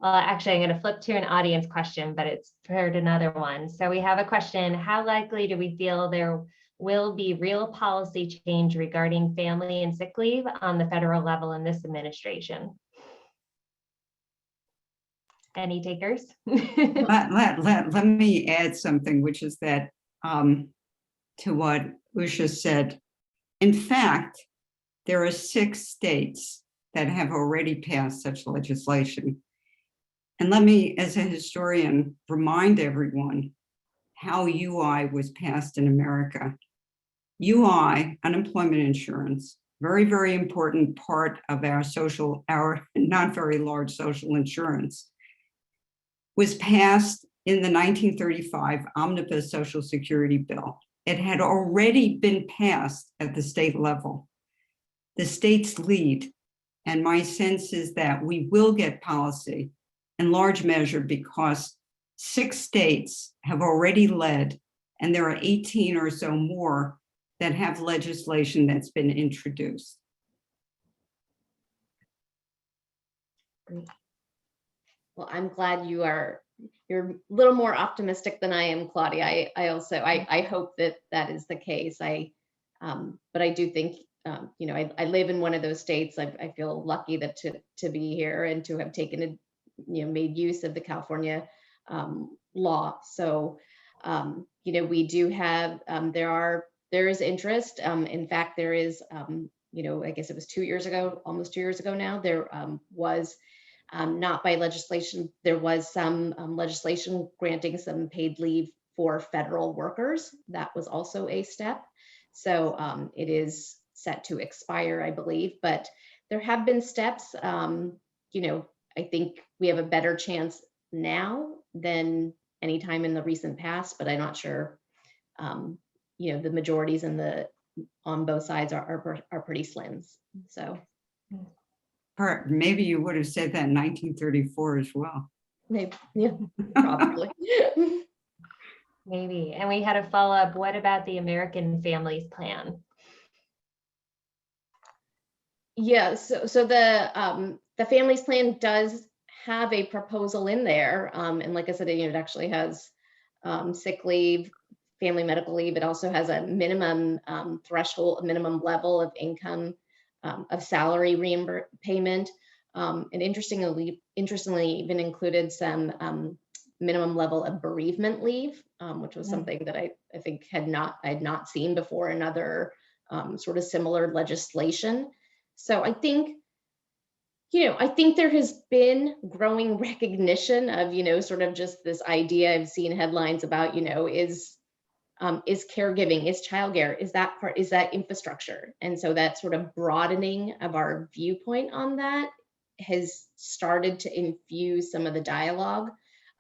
actually, I'm going to flip to an audience question, but it's for another one. So we have a question: how likely do we feel there will be real policy change regarding family and sick leave on the federal level in this administration? Any takers? Let me add something, which is that to what Usha said. In fact, there are 6 states that have already passed such legislation. And let me, as a historian, remind everyone how UI was passed in America. UI, unemployment insurance, very, very important part of our not very large social insurance, was passed in the 1935 Omnibus Social Security Bill. It had already been passed at the state level. The states lead, and my sense is that we will get policy in large measure because 6 states have already led, and there are 18 or so more that have legislation that's been introduced. Great. Well, I'm glad you're a little more optimistic than I am, Claudia. I hope that is the case. But I do think, you know, I live in one of those states. I feel lucky that to be here and to have taken made use of the California law. So, you know, we do have, there is interest. In fact, there is, you know, I guess it was 2 years ago, almost 2 years ago now, there was, not by legislation, there was some legislation granting some paid leave for federal workers. That was also a step. So it is set to expire, I believe, but there have been steps. You know, I think we have a better chance now than any time in the recent past, but I'm not sure, you know, the majorities on both sides are pretty slim. So. Maybe you would have said that in 1934 as well. Maybe, yeah, probably. Maybe. And we had a follow-up. What about the American Families Plan? Yeah, so the Families Plan does have a proposal in there, and like I said, you know, it actually has sick leave, family medical leave. It also has a minimum threshold, a minimum level of income, of salary payment, and interestingly, even included some minimum level of bereavement leave, which was something that I think I had not seen before in other sort of similar legislation. So I think, you know, I think there has been growing recognition of, you know, sort of just this idea. I've seen headlines about, you know, is caregiving, is childcare, is that infrastructure? And so that sort of broadening of our viewpoint on that has started to infuse some of the dialogue.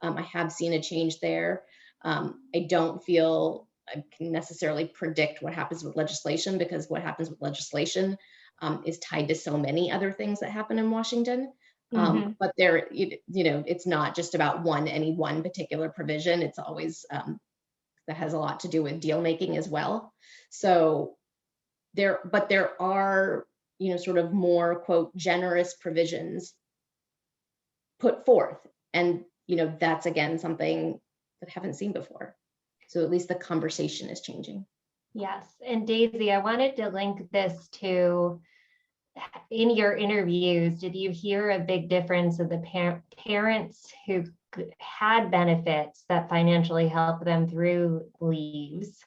I have seen a change there. I don't feel I can necessarily predict what happens with legislation, because what happens with legislation is tied to so many other things that happen in Washington. But there, you know, it's not just about any one particular provision. It's always that has a lot to do with deal making as well. So there are, you know, sort of more, quote, generous provisions put forth. And that's again something that I haven't seen before. So at least the conversation is changing. Yes, and Daisy, I wanted to link this to, in your interviews, did you hear a big difference of the parents who had benefits that financially helped them through leaves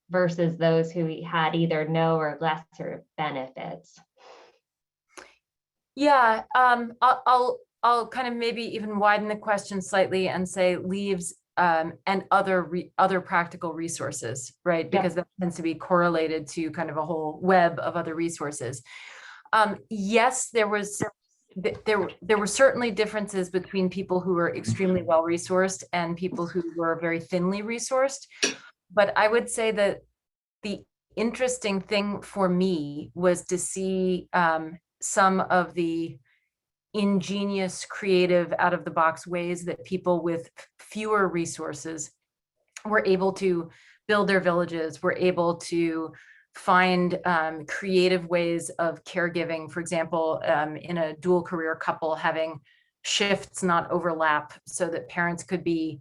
versus those who had either no or lesser benefits? Yeah, I'll kind of maybe even widen the question slightly and say leaves and other practical resources, right? Because that tends to be correlated to kind of a whole web of other resources. Yes, there were certainly differences between people who were extremely well resourced and people who were very thinly resourced. But I would say that the interesting thing for me was to see some of the ingenious, creative, out of the box ways that people with fewer resources were able to build their villages, were able to find creative ways of caregiving. For example, in a dual career couple, having shifts not overlap so that parents could be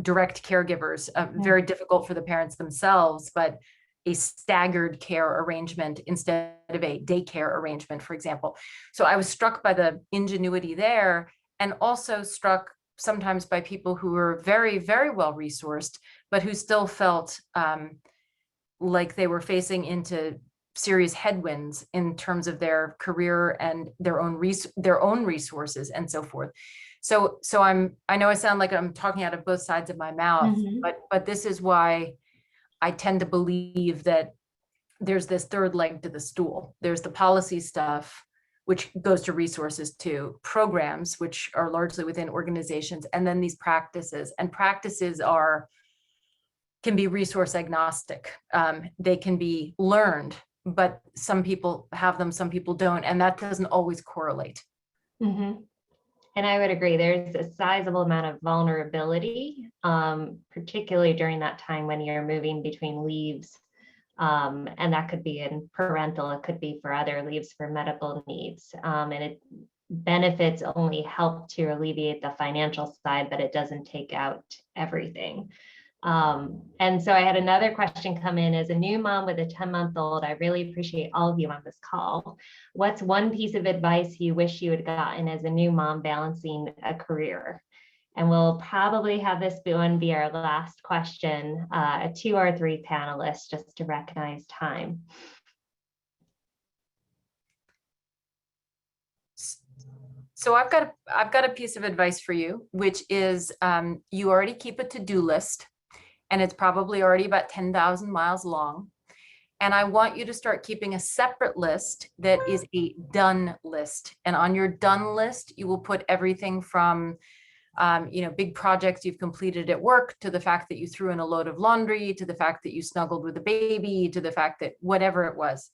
direct caregivers, very difficult for the parents themselves, but a staggered care arrangement instead of a daycare arrangement, for example. So I was struck by the ingenuity there, and also struck sometimes by people who were very, very well resourced, but who still felt like they were facing into serious headwinds in terms of their career and their own resources and so forth. So I know I sound like I'm talking out of both sides of my mouth, but this is why I tend to believe that there's this third leg to the stool. There's the policy stuff, which goes to resources too, programs, which are largely within organizations, and then these practices. And practices can be resource agnostic. They can be learned, but some people have them, some people don't, and that doesn't always correlate. And I would agree, there's a sizable amount of vulnerability, particularly during that time when you're moving between leaves. And that could be in parental, it could be for other leaves for medical needs. And benefits only help to alleviate the financial side, but it doesn't take out everything. And so I had another question come in. As a new mom with a 10-month-old, I really appreciate all of you on this call. What's one piece of advice you wish you had gotten as a new mom balancing a career? And we'll probably have this one be our last question to our three panelists, just to recognize time. So I've got a piece of advice for you, which is you already keep a to-do list, and it's probably already about 10,000 miles long. And I want you to start keeping a separate list that is a done list. And on your done list, you will put everything from big projects you've completed at work, to the fact that you threw in a load of laundry, to the fact that you snuggled with a baby, to the fact that whatever it was.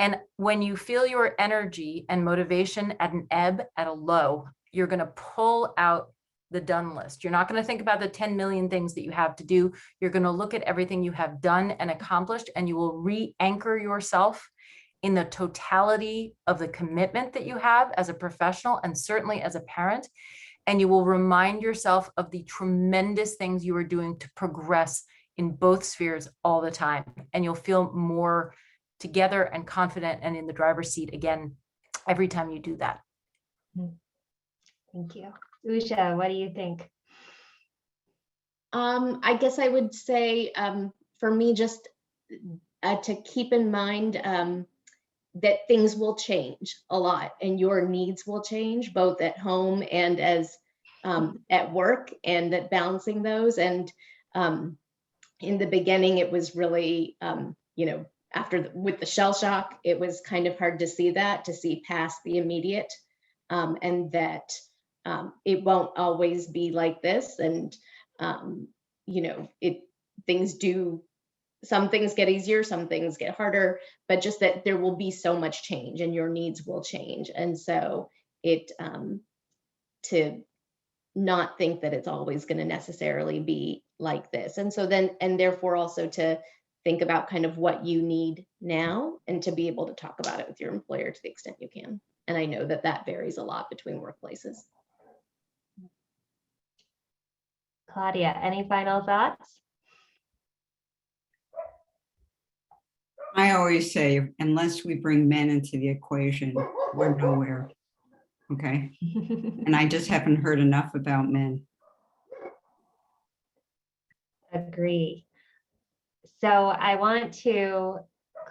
And when you feel your energy and motivation at an ebb, at a low, you're going to pull out the done list. You're not going to think about the 10 million things that you have to do. You're going to look at everything you have done and accomplished, and you will re-anchor yourself in the totality of the commitment that you have as a professional and certainly as a parent. And you will remind yourself of the tremendous things you are doing to progress in both spheres all the time. And you'll feel more together and confident and in the driver's seat again every time you do that. Thank you. Usha, what do you think? I guess I would say for me, just to keep in mind that things will change a lot and your needs will change both at home and as at work, and that balancing those. And in the beginning, it was really, with the shell shock, it was kind of hard to see past the immediate, and that it won't always be like this. And, some things get easier, some things get harder, but just that there will be so much change and your needs will change. And so to not think that it's always going to necessarily be like this. And so therefore also to think about kind of what you need now, and to be able to talk about it with your employer to the extent you can. And I know that varies a lot between workplaces. Claudia, any final thoughts? I always say, unless we bring men into the equation, we're nowhere. Okay. And I just haven't heard enough about men. Agree. So I want to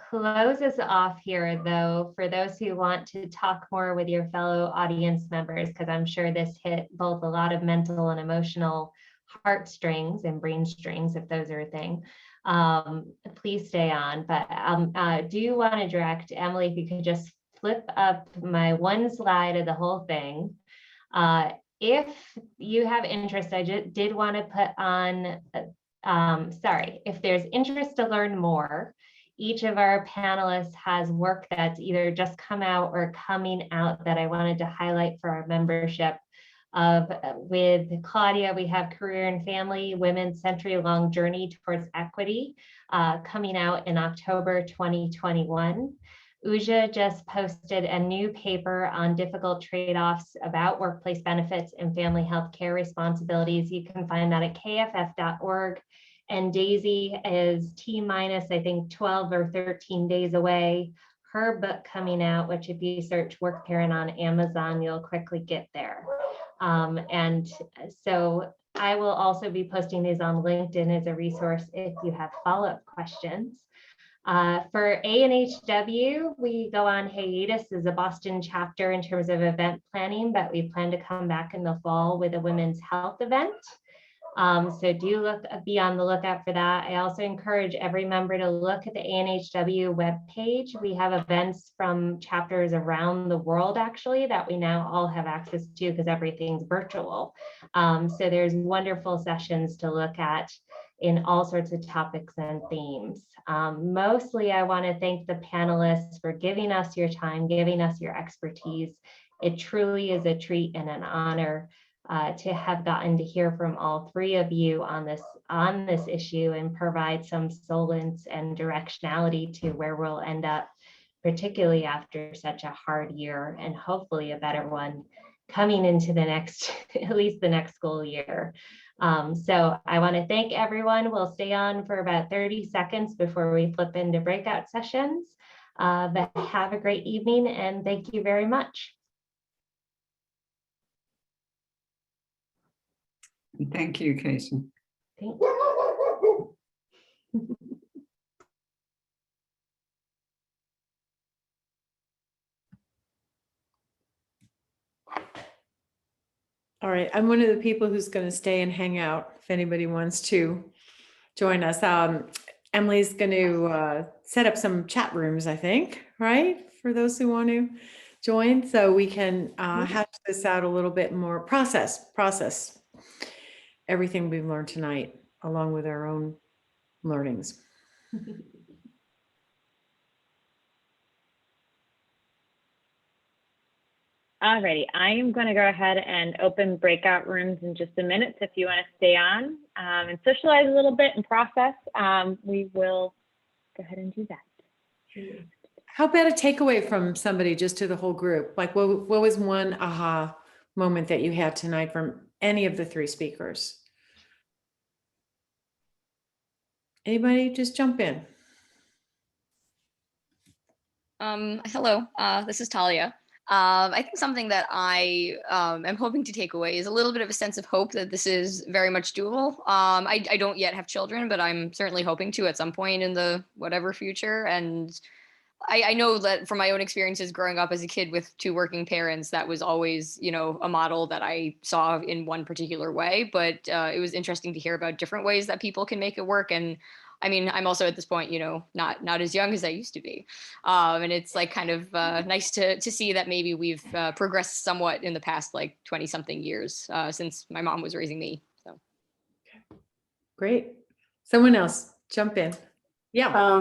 close us off here, though, for those who want to talk more with your fellow audience members, because I'm sure this hit both a lot of mental and emotional heartstrings and brain strings, if those are a thing. Please stay on, but I do want to direct Emily, if you could just flip up my one slide of the whole thing. If you have interest, I just did want to put on, if there's interest to learn more, each of our panelists has work that's either just come out or coming out that I wanted to highlight for our membership. With Claudia, we have Career and Family, Women's Century-Long Journey Towards Equity, coming out in October 2021. Uja just posted a new paper on difficult trade-offs about workplace benefits and family health care responsibilities. You can find that at kff.org. And Daisy is T-minus, I think, 12 or 13 days away. Her book coming out, which if you search Work Parent on Amazon, you'll quickly get there. And so I will also be posting these on LinkedIn as a resource if you have follow-up questions. For ANHW, we go on hiatus as a Boston chapter in terms of event planning, but we plan to come back in the fall with a women's health event. So be on the lookout for that. I also encourage every member to look at the ANHW webpage. We have events from chapters around the world, actually, that we now all have access to because everything's virtual. So there's wonderful sessions to look at in all sorts of topics and themes. Mostly, I want to thank the panelists for giving us your time, giving us your expertise. It truly is a treat and an honor to have gotten to hear from all three of you on this issue and provide some solace and directionality to where we'll end up, particularly after such a hard year and hopefully a better one coming into the next, at least the next school year. So I want to thank everyone. We'll stay on for about 30 seconds before we flip into breakout sessions. But have a great evening and thank you very much. Thank you, Casey. Thank you. All right, I'm one of the people who's going to stay and hang out if anybody wants to join us. Emily's going to set up some chat rooms, I think, right? For those who want to join, so we can hash this out a little bit more, process everything we've learned tonight, along with our own learnings. Alrighty, I am going to go ahead and open breakout rooms in just a minute. So if you want to stay on and socialize a little bit and process, we will go ahead and do that. How about a takeaway from somebody just to the whole group? Like what was one aha moment that you had tonight from any of the three speakers? Anybody just jump in. Hello, this is Talia. I think something that I am hoping to take away is a little bit of a sense of hope that this is very much doable. I don't yet have children, but I'm certainly hoping to at some point in the whatever future. And I know that from my own experiences growing up as a kid with two working parents, that was always, you know, a model that I saw in one particular way. But it was interesting to hear about different ways that people can make it work. And I mean, I'm also at this point, you know, not as young as I used to be. And it's like kind of nice to see that maybe we've progressed somewhat in the past like 20 something years since my mom was raising me. So. Great. Someone else jump in. Yeah.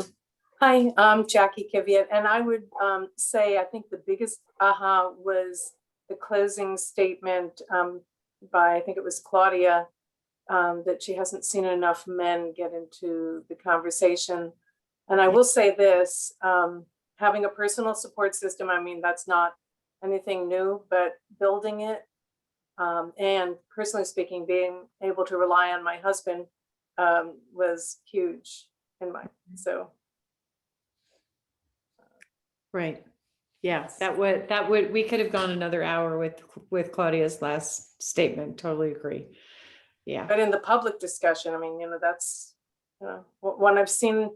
Hi, I'm Jackie Kiviat, and I would say I think the biggest aha was the closing statement by, I think it was Claudia, that she hasn't seen enough men get into the conversation. And I will say this, having a personal support system, I mean, that's not anything new, but building it And personally speaking, being able to rely on my husband was huge in my, so. Right. Yeah, that would, we could have gone another hour with Claudia's last statement. Totally agree. Yeah. But in the public discussion, I mean, that's, when I've seen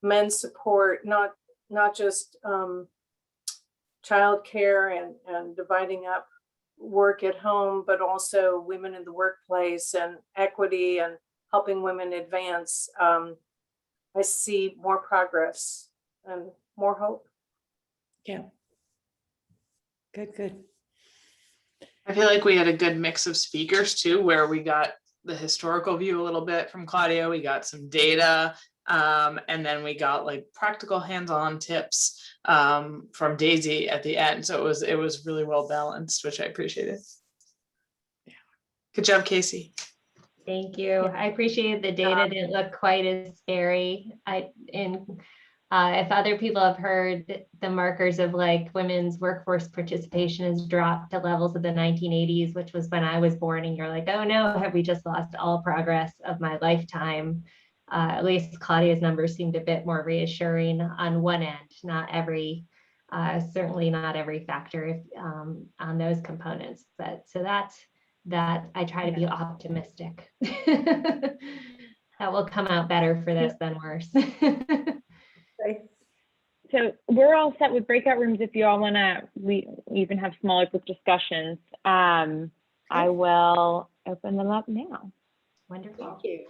men support, not just childcare and dividing up work at home, but also women in the workplace and equity and helping women advance. I see more progress and more hope. Yeah. Good. I feel like we had a good mix of speakers too, where we got the historical view a little bit from Claudia, we got some data, and then we got like practical hands-on tips from Daisy at the end. So it was really well balanced, which I appreciated. Good job, Casey. Thank you. I appreciate the data didn't look quite as scary. If other people have heard the markers of like women's workforce participation has dropped to levels of the 1980s, which was when I was born, and you're like, oh no, have we just lost all progress of my lifetime? At least Claudia's numbers seemed a bit more reassuring on one end, not every, certainly not every factor on those components. But so that I try to be optimistic. That will come out better for this than worse. So we're all set with breakout rooms. If you all want to, we even have smaller group discussions. I will open them up now. Wonderful. Thank you.